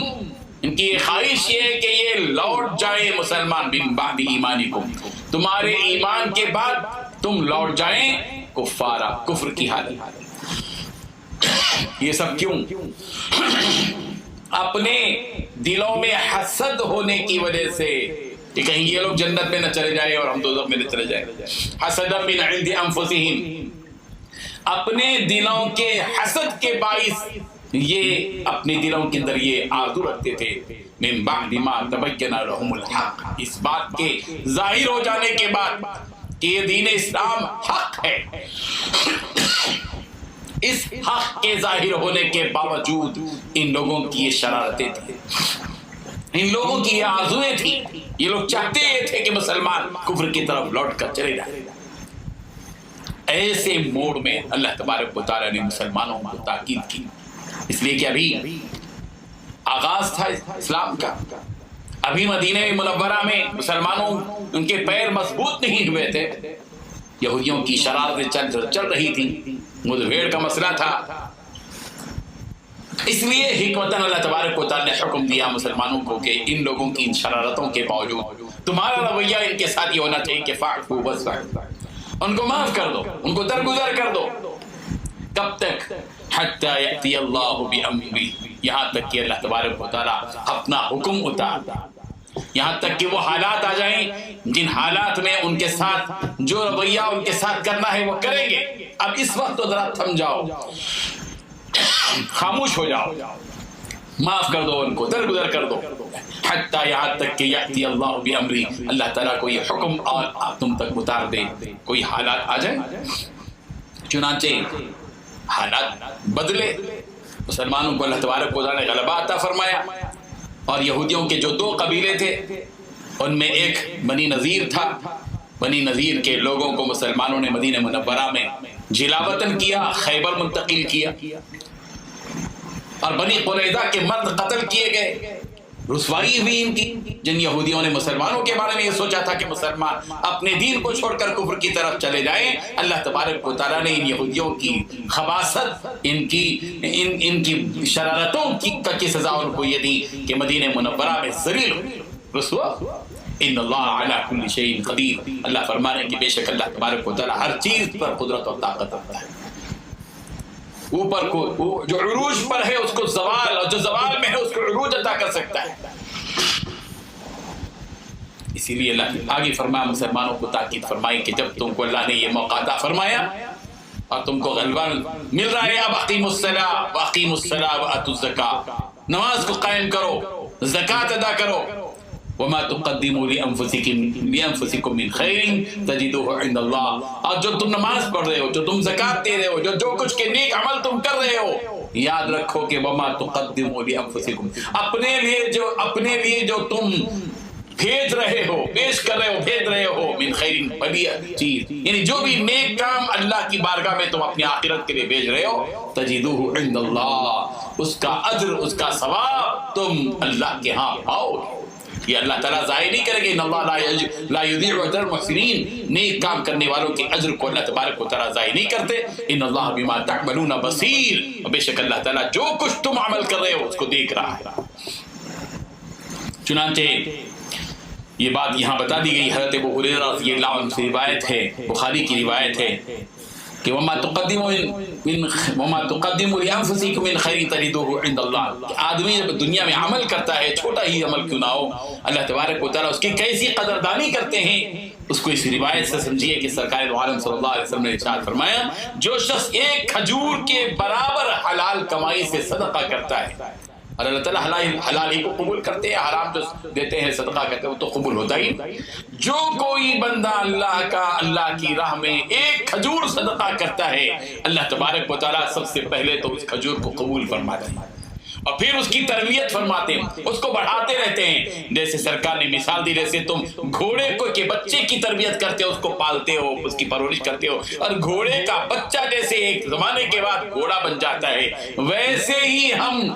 ان کی یہ خواہش یہ ہے کہ یہ لوٹ جائیں مسلمان، من بعد ایمانکم، تمہارے ایمان کے بعد تم لوٹ جائیں کفارا، کفر کی حالت۔ یہ سب کیوں؟ اپنے دلوں میں حسد ہونے کی وجہ سے کہ کہیں یہ لوگ جنت میں نہ چلے جائیں اور ہم دوزخ میں نہ چلے جائیں۔ حسد من عند انفسہم، اپنے دلوں کے حسد کے باعث یہ اپنے دلوں کے اندر یہ آرزو رکھتے تھے، من بعد ما تبین لهم الحق، اس بات کے ظاہر ہو جانے کے بعد کہ یہ دین اسلام حق ہے، اس حق کے ظاہر ہونے کے باوجود ان لوگوں کی یہ شرارتیں تھیں، ان لوگوں کی یہ آرزویں تھی، یہ لوگ چاہتے تھے کہ مسلمان کفر کی طرف لوٹ کر چلے جائیں۔ ایسے موڑ میں اللہ تبارک و تعالیٰ نے مسلمانوں کو تاکید کی، اس لیے کہ ابھی آغاز تھا اسلام کا، ابھی مدینہ منورہ میں مسلمانوں ان کے پیر مضبوط نہیں ہوئے تھے، یہودیوں کی شرارتیں چل رہی تھی، مدبھیڑ کا مسئلہ تھا۔ اس لیے حکمتاً اللہ تبارک و تعالیٰ نے حکم دیا مسلمانوں کو کہ ان لوگوں کی ان شرارتوں کے باوجود تمہارا رویہ ان کے ساتھ یہ ہونا چاہیے کہ فاعفو واصفحوا، ان کو معاف کر دو، ان کو درگزر کر دو۔ کب تک؟ حتی یأتی اللہ بامرہ، یہاں تک کہ اللہ تبارک و تعالیٰ اپنا حکم اتارتا، یہاں تک کہ وہ حالات آ جائیں جن حالات میں ان کے ساتھ جو رویہ ان کے ساتھ کرنا ہے وہ کریں گے۔ اب اس وقت تو ذرا تھم جاؤ، خاموش ہو جاؤ، معاف کر دو، ان کو درگزر کر دو، حتی یہاں تک کہ یأتی اللہ بامرہ، اللہ تعالیٰ کو یہ حکم اور تم تک اتار دے، کوئی حالات آ جائیں۔ چنانچہ حالات بدلے، مسلمانوں کو اللہ تبارک و تعالیٰ نے غلبہ عطا فرمایا، اور یہودیوں کے جو 2 قبیلے تھے ان میں ایک بنی نذیر تھا، بنی نذیر کے لوگوں کو مسلمانوں نے مدینہ منورہ میں جلاوطن کیا، خیبر منتقل کیا، اور بنی قریظہ کے مرد قتل کیے گئے، رسوائی ہوئی ان کی۔ جن یہودیوں نے مسلمانوں کے بارے میں یہ سوچا تھا کہ مسلمان اپنے دین کو چھوڑ کر کفر کی طرف چلے جائیں، اللہ تبارک و تعالیٰ نے ان یہودیوں کی خباثت، ان کی شرارتوں کی سزا ان کو یہ دی کہ مدینہ منورہ میں ذلیل رسوا۔ ان اللہ علی کل شیء قدیر، اللہ فرما رہے ہیں کہ بے شک اللہ تبارک و تعالیٰ ہر چیز پر قدرت اور طاقت رکھتا ہے۔ اوپر کو جو عروج پر ہے اس کو زوال، اور جو زوال میں ہے اس کو عروج عطا کر سکتا ہے۔ اسی لیے اللہ آگے فرمایا، مسلمانوں کو تاکید فرمائی کہ جب تم کو اللہ نے یہ موقع عطا فرمایا اور تم کو غلبہ مل رہا ہے، اب اقیموا الصلاۃ وآتوا الزکاۃ، نماز کو قائم کرو، زکوٰۃ ادا کرو۔ وما تقدموا لانفسکم من خیر تجدوہ عند اللہ، اور جو تم نماز پڑھ رہے ہو، جو تم زکوٰۃ دے رہے ہو، جو کچھ کے نیک عمل تم کر رہے ہو، یاد رکھو کہ وما تقدموا لانفسکم، اپنے لیے جو تم بھیج رہے ہو، پیش کر رہے ہو، بھیج رہے ہو، من خیر، بڑی چیز، یعنی جو بھی نیک کام اللہ کی بارگاہ میں تم اپنی آخرت کے لیے بھیج رہے ہو، تجدوہ عند اللہ، اس کا اجر، اس کا ثواب تم اللہ کے ہاں پاؤ گے۔ یہ اللہ تعالیٰ ضائع نہیں کرے گے، ان اللہ لا یضیع اجر المحسنین، نیک کام کرنے والوں کے اجر کو اللہ تبارک و تعالیٰ ضائع نہیں کرتے۔ ان اللہ بما تعملون بصیر، بے شک اللہ تعالیٰ جو کچھ تم عمل کر رہے ہو اس کو دیکھ رہا ہے۔ چنانچہ یہ بات یہاں بتا دی گئی، حضرت ابو ہریرہ رضی اللہ عنہ سے روایت ہے، بخاری کی روایت ہے کہ وما تقدموا لانفسکم من خیر تجدوہ عند اللہ، کہ آدمی جب دنیا میں عمل کرتا ہے، چھوٹا ہی عمل کیوں نہ ہو، اللہ تبارک و تعالیٰ اس کی کیسی قدردانی کرتے ہیں، اس کو اس روایت سے سمجھیے کہ سرکار دو عالم صلی اللہ علیہ وسلم نے ارشاد فرمایا، جو شخص ایک کھجور کے برابر حلال کمائی سے صدقہ کرتا ہے، اور اللہ تعالیٰ حلال ہی کو قبول کرتے ہیں، حرام جو دیتے ہیں صدقہ کرتے ہیں وہ تو قبول ہوتا ہی۔ جو کوئی بندہ اللہ کی راہ میں ایک کھجور صدقہ کرتا ہے، اللہ تبارک و تعالیٰ سب سے پہلے تو اس کھجور کو قبول فرماتے ہیں، اور پھر اس کی تربیت فرماتے ہیں، اس کو بڑھاتے رہتے ہیں۔ جیسے سرکار نے مثال دی، جیسے تم گھوڑے کو کے بچے کی تربیت کرتے ہو، اس کو پالتے ہو، اس کی پرورش کرتے ہو، اور گھوڑے کا بچہ جیسے ایک زمانے کے بعد گھوڑا بن جاتا ہے، ویسے ہی ہم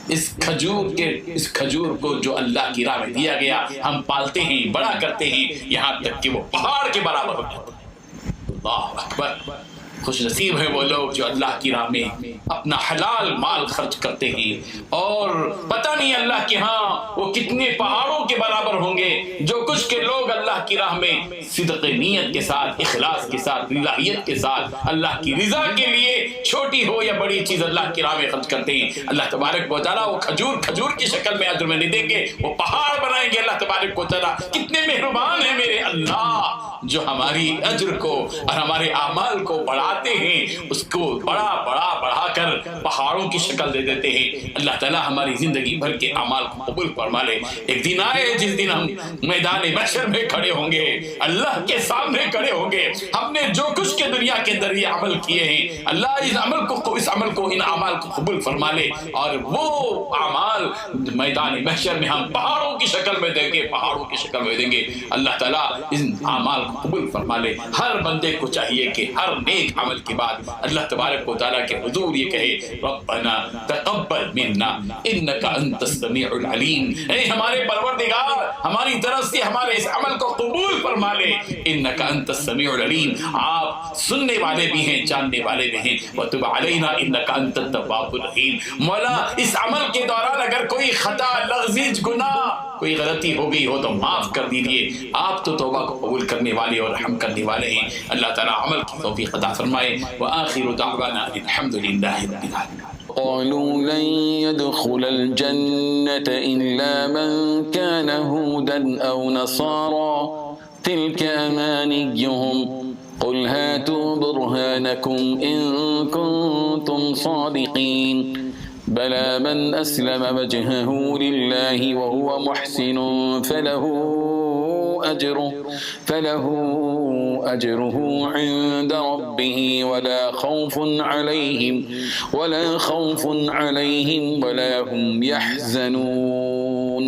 اس کھجور کو جو اللہ کی راہ میں دیا گیا ہم پالتے ہیں، بڑا کرتے ہیں، یہاں تک کہ وہ پہاڑ کے برابر ہو جاتا ہے۔ اللہ اکبر، خوش نصیب ہے وہ لوگ جو اللہ کی راہ میں اپنا حلال مال خرچ کرتے ہیں، اور پتہ نہیں اللہ کے ہاں وہ کتنے پہاڑوں کے برابر ہوں گے جو کچھ کے لوگ اللہ کی راہ میں صدق نیت کے ساتھ، اخلاص کے ساتھ، للہیت کے ساتھ، اللہ کی رضا کے لیے چھوٹی ہو یا بڑی چیز اللہ کی راہ میں خرچ کرتے ہیں، اللہ تبارک و تعالیٰ وہ کھجور کی شکل میں اجر میں نہیں دیں گے، وہ پہاڑ بنائیں گے۔ اللہ تبارک و تعالیٰ کتنے مہربان ہیں میرے اللہ، جو ہماری اجر کو اور ہمارے اعمال کو بڑھاتے ہیں اس کو بڑھا کر پہاڑوں کی شکل دے دیتے ہیں۔ اللہ تعالیٰ ہماری زندگی بھر کے اعمال کو قبول فرما لے۔ ایک دن آئے جس دن ہم میدان محشر میں کھڑے ہوں گے، اللہ کے سامنے کھڑے ہوں گے، ہم نے جو کچھ کے دنیا کے اندر یہ عمل کیے ہیں، اللہ اس عمل کو ان اعمال کو قبول فرما لے، اور وہ اعمال میدان محشر میں ہم پہاڑوں کی شکل میں دیں گے، اللہ تعالیٰ ان اعمال کو قبول فرما لے۔ ہر بندے کو چاہیے کہ ہر نیک عمل کے بعد اللہ تبارک و تعالیٰ کے حضور یہ کہے ربنا تقبل منا انک انت السمیع العلیم، اے ہمارے پروردگار ہماری طرف سے ہمارے اس عمل کو قبول فرما لے، انک انت السمیع العلیم، آپ سننے والے بھی ہیں، جاننے والے بھی ہیں، وتب علینا انک انت التواب الرحیم۔ مولا اس عمل کے دوران اگر کوئی خطا، لغزش، گناہ، کوئی غلطی ہو گئی ہو تو معاف کر دیجیے، آپ تو توبہ کو قبول کرنے والے اور رحم کرنے والے ہیں۔ اللہ تعالیٰ عمل کی توفیق عطا فرمائے۔ وآخر دعوانا الحمد للہ رب العالمین۔ قالوا لن يدخل الجنة إلا من كان هودا أو نصارى تلك أمانيهم قل هاتوا برهانكم إن كنتم صادقين بلى من أسلم وجهه لله وهو محسن فله أجره عند ربه ولا خوف عليهم ولا هم يحزنون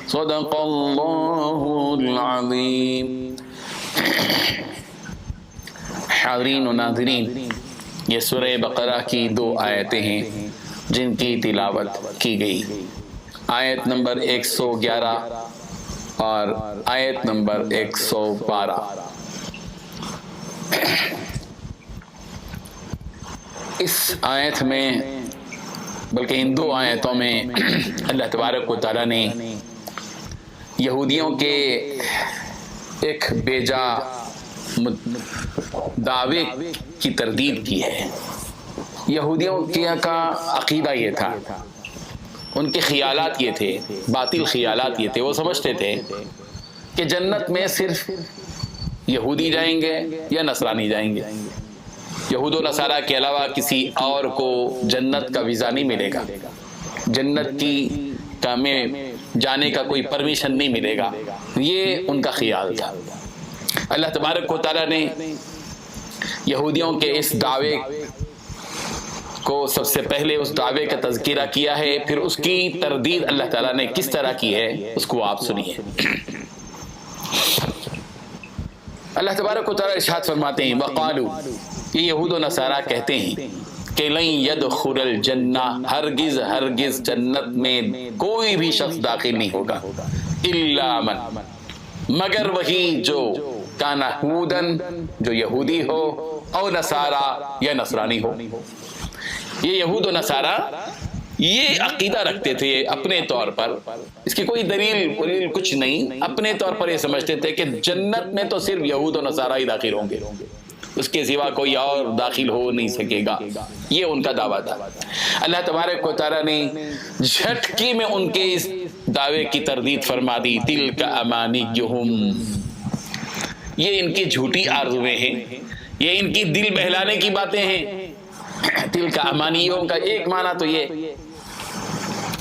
صدق الله العظيم۔ حاضرین و ناظرین، یہ سورہ بقرہ کی 2 آیتیں ہیں جن کی تلاوت کی گئی، آیت نمبر 111 اور آیت نمبر 112۔ اس آیت میں، بلکہ ان 2 آیتوں میں اللہ تبارک و تعالیٰ نے یہودیوں کے ایک بیجا دعوے کی تردید کی ہے۔ یہودیوں کا عقیدہ یہ تھا، ان کے خیالات یہ تھے، باطل خیالات یہ تھے، وہ سمجھتے تھے کہ جنت میں صرف یہودی جائیں گے یا نصرانی جائیں گے، یہود و نصارہ کے علاوہ کسی اور کو جنت کا ویزا نہیں ملے گا، جنت کا میں جانے کا کوئی پرمیشن نہیں ملے گا، یہ ان کا خیال تھا۔ اللہ تبارک و تعالیٰ نے یہودیوں کے اس دعوے کو سب سے پہلے اس دعوے کا تذکرہ کیا ہے، پھر اس کی تردید اللہ تعالیٰ نے کس طرح کی ہے اس کو آپ سنیے۔ اللہ تبارک و تعالیٰ ارشاد فرماتے ہیں وقالوا، یہ یہود و نصارہ کہتے ہیں کہ لن يدخل الجنہ، ہرگز جنت میں کوئی بھی شخص داخل نہیں ہوگا، الا من، مگر وہی جو کان ہودن، جو یہودی ہو، او نصارہ، یا نصرانی ہو۔ یہ یہود و نصارہ یہ عقیدہ رکھتے تھے اپنے طور پر، اس کی کوئی دلیل کچھ نہیں، اپنے طور پر یہ سمجھتے تھے کہ جنت میں تو صرف یہود و نصارہ ہی داخل ہوں گے، اس کے سوا کوئی اور داخل ہو نہیں سکے گا، یہ ان کا دعویٰ تھا۔ اللہ تبارک و تعالیٰ نے جھٹکی میں ان کے اس دعوے کی تردید فرما دی، تلک امانیہم، یہ ان کی جھوٹی آرزویں ہیں، یہ ان کی دل بہلانے کی باتیں ہیں۔ تلک امانیہم کا ایک معنی تو یہ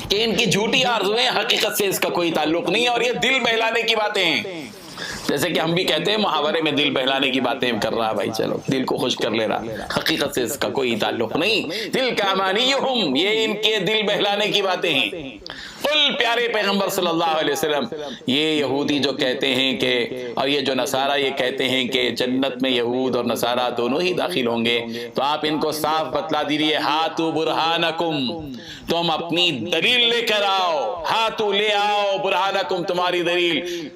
کہ ان کی جھوٹی آرزویں، حقیقت سے اس کا کوئی تعلق نہیں ہے، اور یہ دل بہلانے کی باتیں ہیں، جیسے کہ ہم بھی کہتے ہیں محاورے میں دل بہلانے کی باتیں کر رہا بھائی، چلو دل کو خوش کر لے رہا، حقیقت سے اس کا کوئی تعلق نہیں۔ تلک امانیہم، یہ ان کے دل بہلانے کی باتیں ہیں۔ قل، پیارے پیغمبر صلی اللہ علیہ وسلم، یہ یہودی جو کہتے ہیں کہ، اور یہ جو نصارہ یہ کہتے ہیں کہ جنت میں یہود اور نصارہ دونوں ہی داخل ہوں گے، تو آپ ان کو صاف بتلا دیجیے، ہاتو برہانکم، تم اپنی دلیل لے کر آؤ، ہاتو لے آؤ برہانکم، تمہاری دلیل،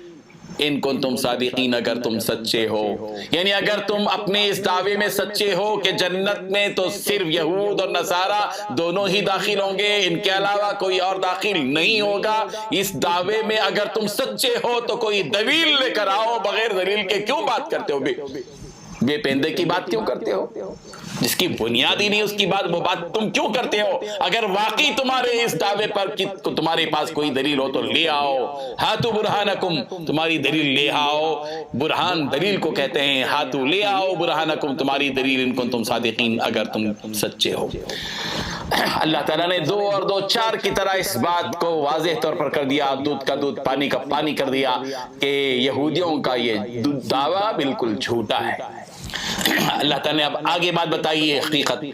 ان کو تم صادقین، اگر تم سچے ہو، یعنی اگر تم اپنے اس دعوے میں سچے ہو کہ جنت میں تو صرف یہود اور نصارہ دونوں ہی داخل ہوں گے، ان کے علاوہ کوئی اور داخل نہیں ہوگا، اس دعوے میں اگر تم سچے ہو تو کوئی دلیل لے کر آؤ، بغیر دلیل کے کیوں بات کرتے ہو؟ بے پیندے کی بات کیوں کرتے ہو؟ جس کی بنیاد ہی نہیں اس کی وہ بات تم کیوں کرتے ہو؟ اگر واقعی تمہارے اس دعوے پر کہ تمہارے پاس کوئی دلیل ہو تو لے آؤ، ہاتھو برہانکم، تمہاری دلیل لے آؤ۔ برہان دلیل کو کہتے ہیں، ہاتھو لے آؤ برہانکم، تمہاری دلیل ان کو تم صادقین، اگر تم سچے ہو۔ اللہ تعالیٰ نے 2 اور 2 4 کی طرح اس بات کو واضح طور پر کر دیا، دودھ کا دودھ پانی کا پانی کر دیا کہ یہودیوں کا یہ دعویٰ بالکل جھوٹا ہے۔ اللہ تعالیٰ نے اب آگے بات بتائی ہے، حقیقت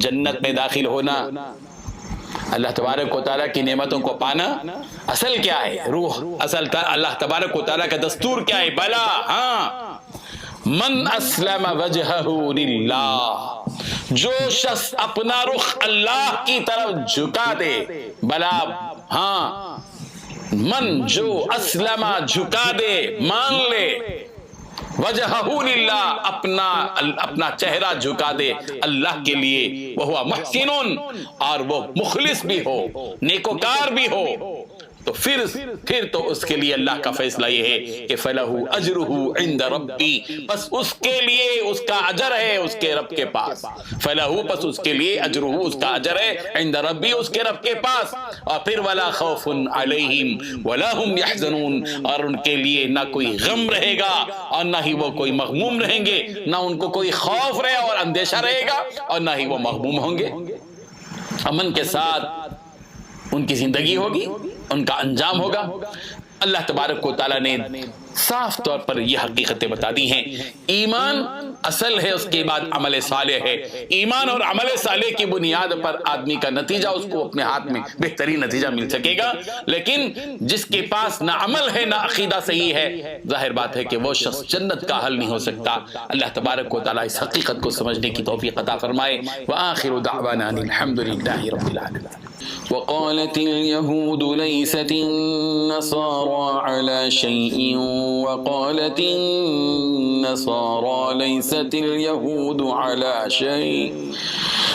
جنت میں داخل ہونا، اللہ تبارک و تعالیٰ کی نعمتوں کو پانا، اصل کیا ہے؟ روح، اصل اللہ تبارک و تعالیٰ کا دستور کیا ہے؟ بلا، ہاں، من اسلم وجہہ للہ، جو شخص اپنا رخ اللہ کی طرف جھکا دے، بلا، ہاں، من جو اسلم جھکا دے، مان لے، وجہہ للہ، اپنا چہرہ جھکا دے اللہ کے لیے، وہ محسن، اور وہ مخلص بھی ہو، نیکوکار بھی ہو، تو پھر تو اس کے لیے اللہ کا فیصلہ یہ ہے کہ فَلَهُ أَجْرُهُ عِنْدَ رَبِّي، بس اس کے لیے اس کا اجر ہے اس کے رب کے پاس، فَلَهُ، بس اس کے لیے أَجْرُهُ، اس کا اجر ہے عِنْدَ رَبِّي، اس کے رب کے پاس، اور پھر وَلَا خَوْفٌ عَلَيْهِمْ وَلَا هُمْ يَحْزَنُونَ، اور ان کے لیے نہ کوئی غم رہے گا اور نہ ہی وہ کوئی مغموم رہیں گے، نہ ان کو کوئی خوف رہے اور اندیشہ رہے گا اور نہ ہی وہ مغموم ہوں گے، امن کے ساتھ ان کی زندگی ہوگی، ان کا انجام ہوگا۔ اللہ تبارک و تعالیٰ نے صاف طور پر یہ حقیقتیں بتا دی ہیں۔ ایمان اصل ہے، اس کے بعد عمل صالح ہے۔ ایمان اور عمل صالح کی بنیاد پر آدمی کا نتیجہ اس کو اپنے ہاتھ میں بہترین نتیجہ مل سکے گا، لیکن جس کے پاس نہ عمل ہے نہ عقیدہ صحیح ہے، ظاہر بات ہے کہ وہ شخص جنت کا حل نہیں ہو سکتا۔ اللہ تبارک و تعالیٰ اس حقیقت کو سمجھنے کی توفیق عطا فرمائے۔ وآخر دعوانا الحمد للہ رب العالمین۔ وقالت اليهود ليست النصارى على شيء وقالت النصارى ليست اليهود على شيء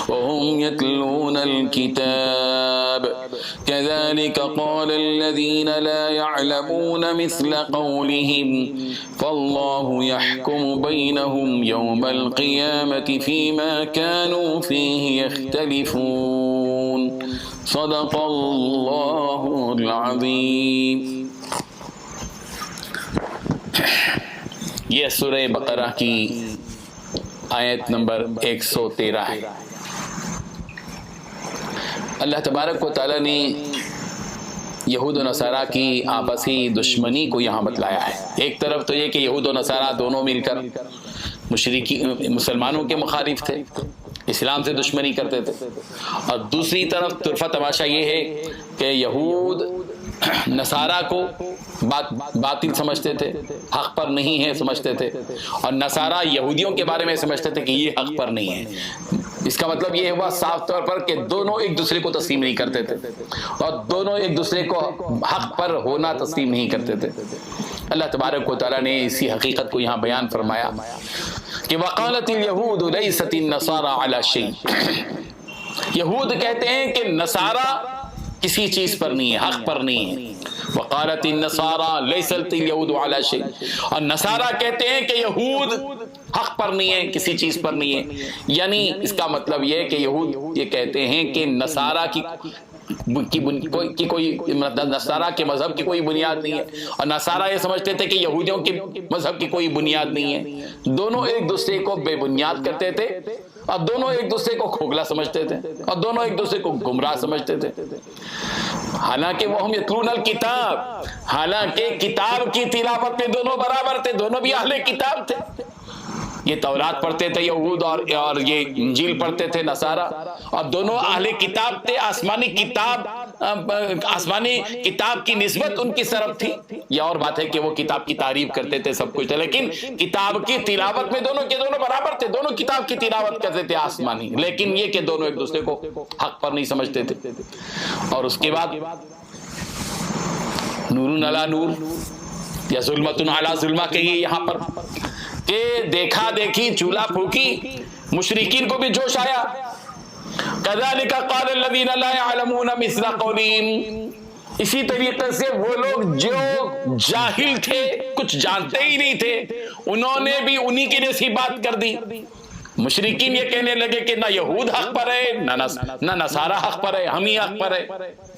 وهم يتلون الكتاب كذلك قال الذين لا يعلمون مثل قولهم فالله يحكم بينهم يوم القيامة فيما كانوا فيه يختلفون صدق اللہ العظیم۔ یہ سورہ بقرہ کی آیت نمبر 113 ہے۔ اللہ تبارک و تعالیٰ نے یہود و نصارہ کی آپسی دشمنی کو یہاں بتلایا ہے۔ ایک طرف تو یہ کہ یہود و نصارہ دونوں مل کر مسلمانوں کے مخالف تھے، اسلام سے دشمنی کرتے تھے، اور دوسری طرف طرفہ تماشا یہ ہے کہ یہود نصارہ کو باطل سمجھتے تھے، حق پر نہیں ہے سمجھتے تھے، اور نصارہ یہودیوں کے بارے میں سمجھتے تھے کہ یہ حق پر نہیں ہے۔ اس کا مطلب یہ ہوا صاف طور پر کہ دونوں ایک دوسرے کو تسلیم نہیں کرتے تھے، اور دونوں ایک دوسرے کو حق پر ہونا تسلیم نہیں کرتے تھے۔ اللہ تبارک و تعالیٰ نے اسی حقیقت کو یہاں بیان فرمایا کہ وقالت الیہود لیست النصارى علی شیء، یہود کہتے ہیں کہ نصارہ کسی چیز پر نہیں ہے، حق پر نہیں ہے۔ وقالت النصارى لیست الیہود علی شیء، اور نصارہ کہتے ہیں کہ یہود حق پر نہیں ہے، کسی چیز پر نہیں ہے۔ یعنی اس کا مطلب یہ ہے کہ یہود یہ کہتے ہیں کہ نصارہ کی کوئی نصارہ کے مذہب کی کوئی بنیاد نہیں ہے، اور نصارہ یہ سمجھتے تھے کہ یہودیوں کے مذہب کی کوئی بنیاد نہیں ہے۔ دونوں ایک دوسرے کو بے بنیاد کرتے تھے، اور دونوں ایک دوسرے کو کھوکھلا سمجھتے تھے، اور دونوں ایک دوسرے کو گمراہ سمجھتے تھے۔ حالانکہ وہ ہم یتلون الکتاب، حالانکہ کتاب کی تلاوت میں دونوں برابر تھے، دونوں بھی اہل کتاب تھے۔ یہ تورات پڑھتے تھے یہود، اور یہ انجیل پڑھتے تھے نصارہ، اور دونوں اہل کتاب تھے۔ آسمانی کتاب کی نسبت ان کی طرف تھی۔ یہ اور بات ہے کہ وہ کتاب کی تعریف کرتے تھے، سب کچھ تھا، لیکن کتاب کی تلاوت میں دونوں کے دونوں برابر تھے، دونوں کتاب کی تلاوت کرتے تھے آسمانی، لیکن یہ کہ دونوں ایک دوسرے کو حق پر نہیں سمجھتے تھے۔ اور اس کے بعد نور علی نور یا ظلمت علی ظلمہ کہیے یہاں پر، کہ دیکھا دیکھی چولہا پھونکی، مشرکین کو بھی جوش آیا۔ کذالک قال الذین لا يعلمون مثل قولہم، اسی طریقے سے وہ لوگ جو جاہل تھے، کچھ جانتے ہی نہیں تھے، انہوں نے بھی انہی کی جیسی بات کر دی۔ مشرکین یہ کہنے لگے کہ نہ یہود حق پر ہے، نہ نصارہ حق پر ہے، ہم ہی حق پر ہے۔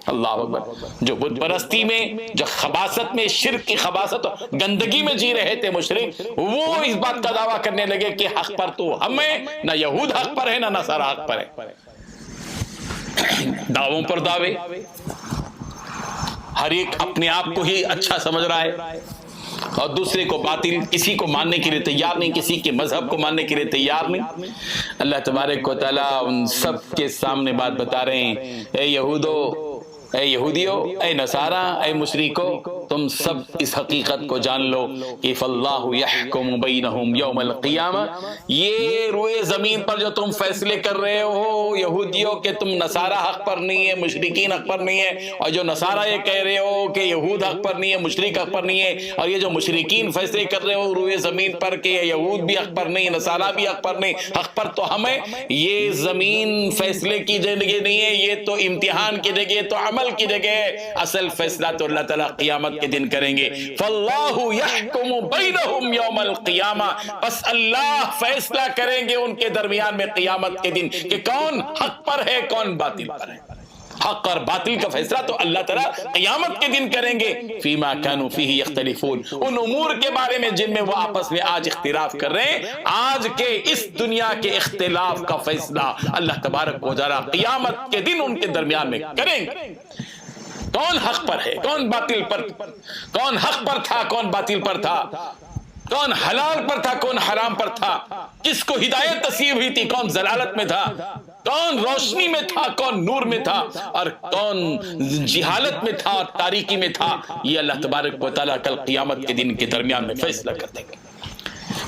اللہ اکبر۔ جو بت پرستی میں، جو خباثت میں، شرک کی خباثت اور گندگی میں جی رہے تھے مشرک، وہ اس بات کا دعویٰ کرنے لگے کہ حق پر تو ہمیں، نہ یہود حق پر ہے، نہ نصارہ حق پر ہے۔ دعووں پر دعوے، ہر ایک اپنے آپ کو ہی اچھا سمجھ رہا ہے اور دوسرے کو باطل، کسی کو ماننے کے لیے تیار نہیں، کسی کے مذہب کو ماننے کے لیے تیار نہیں۔ اللہ تبارک و تعالیٰ ان سب کے سامنے بات بتا رہے ہیں، اے یہودو، اے یہودیو، اے نصارہ، اے مشرکو، تم سب اس حقیقت کو جان لو کہ فاللہ یحکم بینہم یوم القیامہ، یہ روئے زمین پر جو تم فیصلے کر رہے ہو یہودیوں کہ تم نصارہ حق پر نہیں ہے، مشرکین حق پر نہیں ہے، اور جو نصارہ یہ کہہ رہے ہو کہ یہود حق پر نہیں ہے، مشرک حق پر نہیں ہے، اور یہ جو مشرکین فیصلے کر رہے ہو روئے زمین پر کہ یہود بھی حق پر نہیں، نصارہ بھی حق پر نہیں، حق پر تو ہمیں، یہ زمین فیصلے کی جگہ نہیں ہے، یہ تو امتحان کی جگہ، تو عمل کی جگہ ہے۔ اصل فیصلہ تو اللہ تعالیٰ قیامت کے دن کریں گے۔ فاللہ یحکم بینہم یوم القیامہ، بس اللہ فیصلہ کریں گے ان کے درمیان میں قیامت کے دن کہ کون حق پر ہے، کون باطل پر ہے۔ حق اور باطل کا فیصلہ تو اللہ تعالیٰ قیامت کے دن کریں گے۔ فیما کانوا فیہ یختلفون، ان امور کے بارے میں جن میں وہ آپس میں آج اختلاف کر رہے ہیں، آج کے اس دنیا کے اختلاف کا فیصلہ اللہ تبارک و تعالیٰ قیامت کے دن ان کے درمیان میں کریں گے۔ کون حق پر ہے، کون باطل پر، کون حق پر تھا، کون باطل پر تھا، کون حلال پر تھا، کون حرام پر تھا، کس کو ہدایت نصیب ہوئی تھی، کون ضلالت میں تھا، کون روشنی میں تھا، کون نور میں تھا، اور کون جہالت میں تھا اور تاریکی میں تھا، یہ اللہ تبارک و تعالیٰ کل قیامت کے دن کے درمیان میں فیصلہ کر دیں گے۔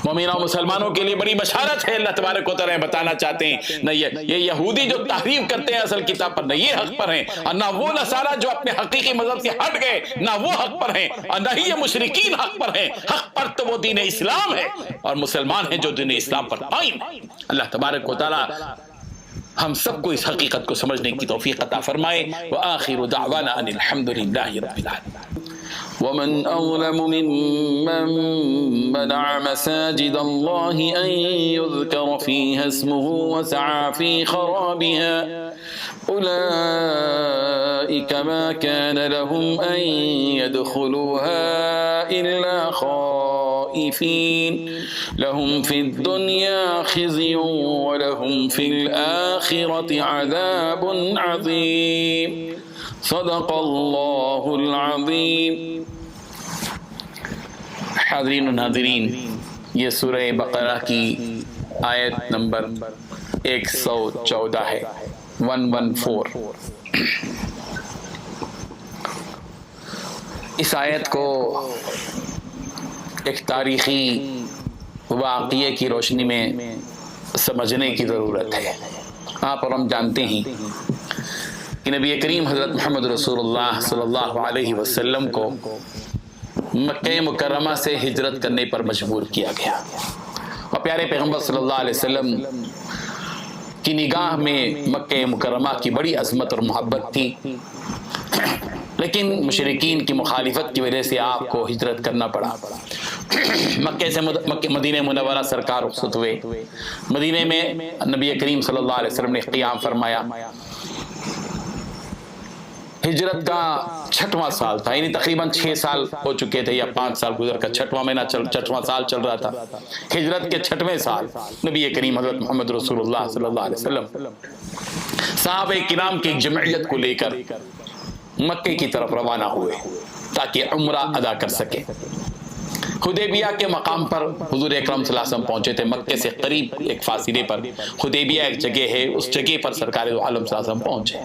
مومنوں اور مسلمانوں کے لیے بڑی بشارت ہے، اللہ تبارک و تعالیٰ بتانا چاہتے ہیں نہ یہ یہودی جو تحریف کرتے ہیں اصل کتاب پر، نہ یہ حق پر ہیں، اور نہ وہ نصارہ جو اپنے حقیقی مذہب سے ہٹ گئے، نہ وہ حق پر ہیں، اور نہ ہی یہ مشرکین حق پر ہیں۔ حق پر تو وہ دین اسلام ہے، اور مسلمان ہیں جو دین اسلام پر قائم ہیں۔ اللہ تبارک و تعالیٰ ہم سب کو اس حقیقت کو سمجھنے کی توفیق عطا فرمائے۔ وآخر دعوانا ان الحمد للہ رب العالمین۔ ومن أظلم ممن منع مساجد الله أن يذكر فيها اسمه وسعى في خرابها أولئك ما كان لهم أن يدخلوها إلا خائفين لهم في الدنيا خزي ولهم في الآخرة عذاب عظيم صدق اللہ العظیم۔ حاضرین و ناظرین، یہ سورہ بقرہ کی آیت نمبر 114 ہے، 114۔ اس آیت کو ایک تاریخی واقعے کی روشنی میں سمجھنے کی ضرورت ہے۔ آپ اور ہم جانتے ہیں کہ نبی کریم حضرت محمد رسول اللہ صلی اللہ علیہ وسلم کو مکہ مکرمہ سے ہجرت کرنے پر مجبور کیا گیا، اور پیارے پیغمبر صلی اللہ علیہ وسلم کی نگاہ میں مکہ مکرمہ کی بڑی عظمت اور محبت تھی، لیکن مشرکین کی مخالفت کی وجہ سے آپ کو ہجرت کرنا پڑا۔ مکہ سے مدینہ منورہ سرکار رخصت ہوئے۔ مدینہ میں نبی کریم صلی اللہ علیہ وسلم نے قیام فرمایا۔ ہجرت کا 6واں سال تھا، یعنی تقریباً 6 سال ہو چکے تھے، یا 5 سال گزر کر 6واں مہینہ 6واں سال چل رہا تھا۔ ہجرت کے 6ویں سال نبی کریم حضرت محمد رسول اللہ صلی اللہ علیہ وسلم صحابہ کرام کی ایک جمعیت کو لے کر مکے کی طرف روانہ ہوئے تاکہ عمرہ ادا کر سکے۔ حدیبیہ کے مقام پر حضور اکرم صلی اللہ علیہ وسلم پہنچے تھے، مکے سے قریب ایک فاصلے پر حدیبیہ ایک جگہ ہے، اس جگہ پر سرکار دو عالم صلی اللہ علیہ وسلم پہنچے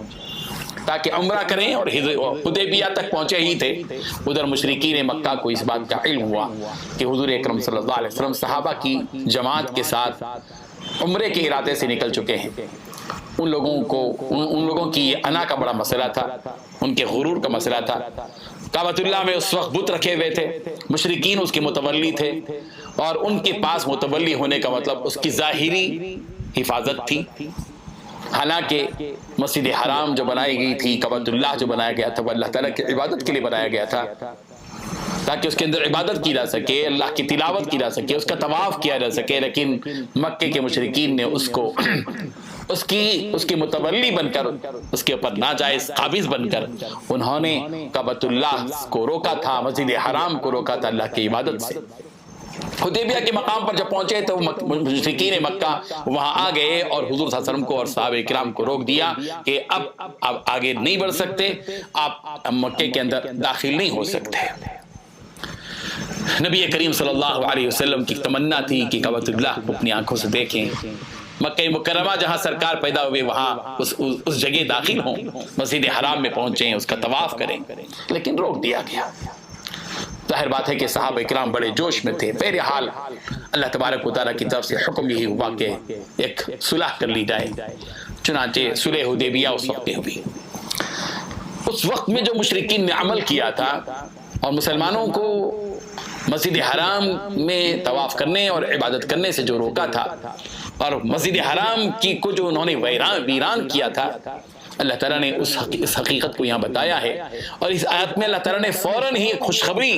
تاکہ عمرہ کریں، اور حدیبیہ تک پہنچے ہی تھے ادھر مشرکین مکہ کو اس بات کا علم ہوا کہ حضور اکرم صلی اللہ علیہ وسلم صحابہ کی جماعت کے ساتھ عمرے کے ارادے سے نکل چکے ہیں۔ ان لوگوں کی انا کا بڑا مسئلہ تھا، ان کے غرور کا مسئلہ تھا۔ کعبۃ اللہ میں اس وقت بت رکھے ہوئے تھے، مشرکین اس کے متولی تھے، اور ان کے پاس متولی ہونے کا مطلب اس کی ظاہری حفاظت تھی، حالانکہ مسجد حرام جو بنائی گئی تھی، کعبۃ اللہ جو بنایا گیا تھا، وہ اللہ تعالیٰ کی عبادت کے لیے بنایا گیا تھا، تاکہ اس کے اندر عبادت کی جا سکے، اللہ کی تلاوت کی جا سکے، اس کا طواف کیا جا سکے۔ لیکن مکے کے مشرکین نے اس کو اس کی متولی بن کر، اس کے اوپر ناجائز قابض بن کر انہوں نے کعبۃ اللہ کو روکا تھا، مسجد حرام کو روکا تھا اللہ کی عبادت سے۔ حدیبیہ کے مقام پر جب پہنچے تو مشرکین مکہ وہاں آ گئے اور حضور صلی اللہ علیہ وسلم کو اور صحابہ کرام کو روک دیا کہ اب آگے نہیں بڑھ سکتے، آپ مکے کے اندر داخل نہیں ہو سکتے۔ نبی کریم صلی اللہ علیہ وسلم کی تمنا تھی کہ کعبۃ اللہ کو اپنی آنکھوں سے دیکھیں، مکہ مکرمہ جہاں سرکار پیدا ہوئے وہاں اس جگہ داخل ہوں، مسجد حرام میں پہنچیں، اس کا طواف کریں، لیکن روک دیا گیا۔ ظاہر بات ہے کہ صحابہ کرام بڑے جوش میں تھے۔ بہرحال اللہ تبارک و تعالیٰ کی طرف سے حکم یہی ہوا کہ ایک صلح کر لی جائے، چنانچہ صلح حدیبیہ اس وقت ہوئی۔ اس وقت میں جو مشرکین نے عمل کیا تھا اور مسلمانوں کو مسجد حرام میں طواف کرنے اور عبادت کرنے سے جو روکا تھا اور مسجد حرام کی کو جو انہوں نے ویران کیا تھا، اللہ تعالیٰ نے اس حقیقت کو یہاں بتایا ہے، اور اس آیت میں اللہ تعالیٰ نے فوراً ہی خوشخبری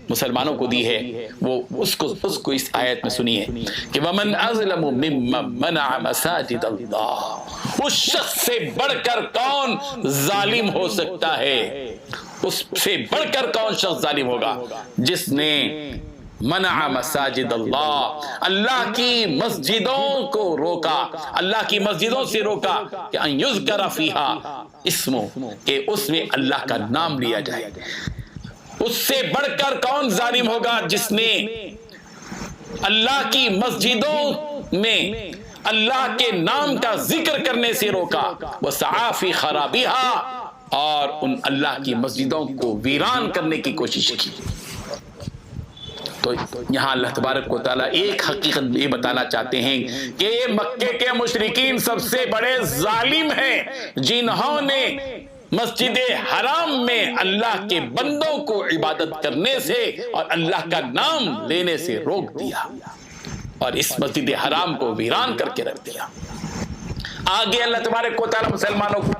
مسلمانوں کو دی ہے۔ وہ اس کو اس آیت میں سنیے کہ وَمَنْ أَظْلَمُ مِمَّنْ مَنَعَ مَسَاجِدَ اللَّهِ، اس شخص سے بڑھ کر کون ظالم ہو سکتا ہے، اس سے بڑھ کر کون شخص ظالم ہوگا جس نے منع مساجد اللہ، اللہ کی مسجدوں کو روکا، اللہ کی مسجدوں سے روکا کہ ان یذکر فیہا اسمہ، کہ اس میں اللہ کا نام لیا جائے۔ اس سے بڑھ کر کون ظالم ہوگا جس نے اللہ کی مسجدوں میں اللہ کے نام کا ذکر کرنے سے روکا، وسعی فی خرابیہا، اور ان اللہ کی مسجدوں کو ویران کرنے کی کوشش کی۔ تو یہاں اللہ تبارک و تعالیٰ ایک حقیقت یہ بتانا چاہتے ہیں کہ مکے کے مشرکین سب سے بڑے ظالم ہیں، جنہوں نے مسجد حرام میں اللہ کے بندوں کو عبادت کرنے سے اور اللہ کا نام لینے سے روک دیا اور اس مسجد حرام کو ویران کر کے رکھ دیا۔ آگے اللہ تبارک و تعالیٰ مسلمانوں کو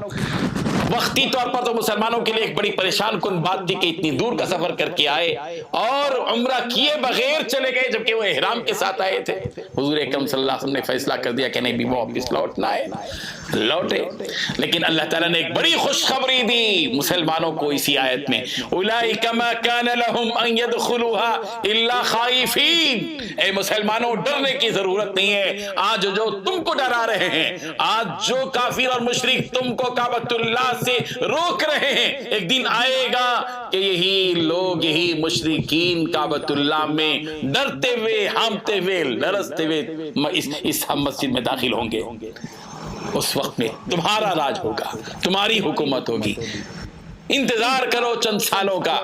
وقتی طور پر تو مسلمانوں کے لیے ایک بڑی پریشان کن بات تھی کہ اتنی دور کا سفر کر کے آئے اور عمرہ کیے بغیر چلے گئے، جبکہ وہ احرام کے ساتھ آئے تھے۔ حضور اکرم صلی اللہ علیہ وسلم نے فیصلہ کر دیا کہ نہیں بھی وہ واپس لوٹنا ہے، لوٹے۔ لیکن اللہ تعالیٰ نے ایک بڑی خوشخبری دی مسلمانوں کو اسی آیت میں، اولئک ما کان لهم ان يدخلوها الا خائفین، اے مسلمانوں ڈرنے کی ضرورت نہیں ہے۔ آج جو تم کو ڈرا رہے ہیں، آج جو کافر اور مشرک تم کو کعبۃ اللہ سے روک رہے ہیں، ایک دن آئے گا کہ یہی لوگ، یہی مشرکین کعبۃ اللہ میں ڈرتے ہوئے، ہانپتے ہوئے، لرزتے ہوئے اس مسجد میں داخل ہوں گے۔ اس وقت میں تمہارا راج ہوگا، تمہاری حکومت ہوگی، انتظار کرو چند سالوں کا۔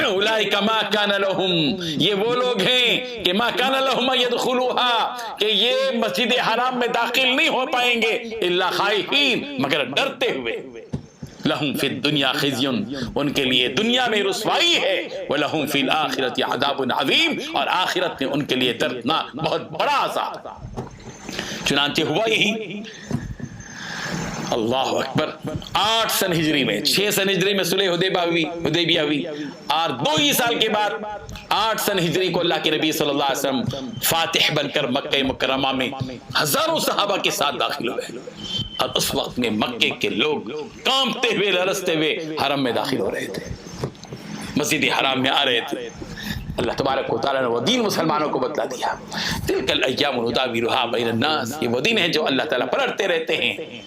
اولئک ما کان لہم، یہ وہ لوگ ہیں کہ ما کان لہم یدخلوها، کہ یہ مسجد حرام میں داخل نہیں ہو پائیں گے الا خائفین، مگر ڈرتے ہوئے۔ لہم فی الدنیا خزی، ان کے لیے دنیا میں رسوائی ہے، ولہم فی الآخرۃ عذاب عظیم، اور آخرت میں ان کے لیے دردناک بہت بڑا عذاب۔ چنانچہ ہوا یہی، اللہ اکبر، 8 سن ہجری میں، 6 سن ہجری میں صلح حدیبیہ ہوئی، اور 2 ہی سال کے بعد 8 سن ہجری کو اللہ کے نبی صلی اللہ علیہ وسلم فاتح بن کر مکہ مکرمہ میں ہزاروں صحابہ کے ساتھ داخل ہوئے، اور اس وقت میں مکے کے لوگ کانپتے ہوئے، لرزتے ہوئے حرم میں داخل ہو رہے تھے، مسجد حرام میں آ رہے تھے۔ اللہ تبارک و تعالیٰ نے وہ دین مسلمانوں کو بتلا دیا۔ تلک الایام نداولها بین الناس، یہ وہ دن ہے جو اللہ تعالیٰ پلٹتے رہتے ہیں،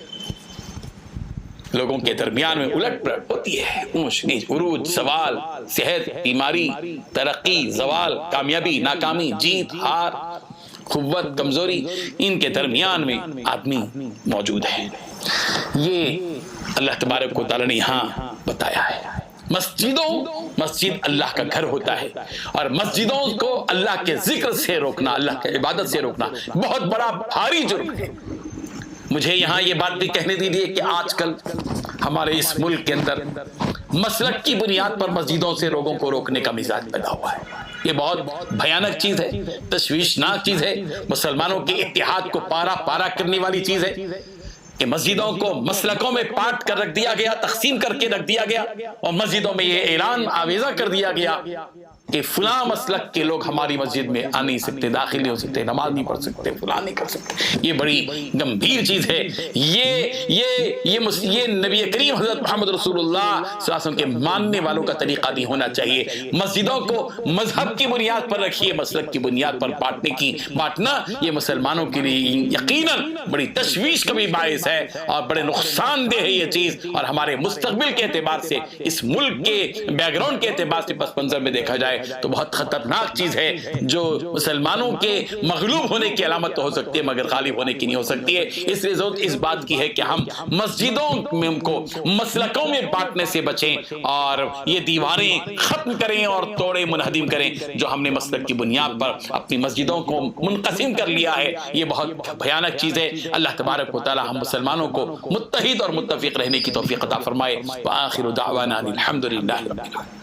لوگوں کے درمیان میں الٹ پلٹ ہوتی ہے، اونچ نیچ، عروج، زوال، صحت، بیماری، ترقی، زوال، کامیابی، ناکامی، جیت، ہار، قوت، کمزوری، ان کے درمیان میں آدمی موجود ہے۔ یہ اللہ تبارک و تعالیٰ نے یہاں بتایا ہے۔ مسجد اللہ کا گھر ہوتا ہے، اور مسجدوں کو اللہ کے ذکر سے روکنا، اللہ کی عبادت سے روکنا بہت بڑا بھاری جرم ہے۔ مجھے یہاں یہ بات بھی کہنے دیجیے کہ آج کل ہمارے اس ملک کے اندر مسلک کی بنیاد پر مسجدوں سے لوگوں کو روکنے کا مزاج پیدا ہوا ہے۔ یہ بہت بھیانک چیز ہے، تشویشناک چیز ہے، مسلمانوں کے اتحاد کو پارا کرنے والی چیز ہے۔ کہ مسجدوں کو مسلکوں میں بانٹ کر رکھ دیا گیا، تقسیم کر کے رکھ دیا گیا، اور مسجدوں میں یہ اعلان آویزہ کر دیا گیا کہ فلاں مسلک کے لوگ ہماری مسجد میں آ نہیں سکتے، داخل نہیں ہو سکتے، نماز نہیں پڑھ سکتے، فلاں نہیں کر سکتے۔ یہ بڑی گمبھیر چیز ہے۔ یہ نبی کریم حضرت محمد رسول اللہ صلی اللہ علیہ وسلم کے ماننے والوں کا طریقہ نہیں ہونا چاہیے۔ مسجدوں کو مذہب کی بنیاد پر رکھیے، مسلک کی بنیاد پر بانٹنا یہ مسلمانوں کے لیے یقیناً بڑی تشویش کا بھی باعث ہے اور بڑے نقصان دہ ہے یہ چیز، اور ہمارے مستقبل کے اعتبار سے، اس ملک کے بیک گراؤنڈ کے اعتبار سے پس منظر میں دیکھا جائے تو بہت خطرناک چیز ہے، جو مسلمانوں کے مغلوب ہونے کی علامت تو ہو سکتی ہے مگر غالب ہونے کی نہیں ہو سکتی ہے۔ اس لیے ضرورت اس بات کی ہے کہ ہم مسجدوں میں کو مسلکوں میں بانٹنے سے بچیں اور یہ دیواریں ختم کریں اور توڑے منہدم کریں جو ہم نے مسلک کی بنیاد پر اپنی مسجدوں کو منقسم کر لیا ہے۔ یہ بہت بھیانک چیز ہے۔ اللہ تبارک و تعالی ہم مسلمانوں کو متحد اور متفق رہنے کی توفیق عطا فرمائے۔ وآخر دعوانا الحمد للہ رب العالمین۔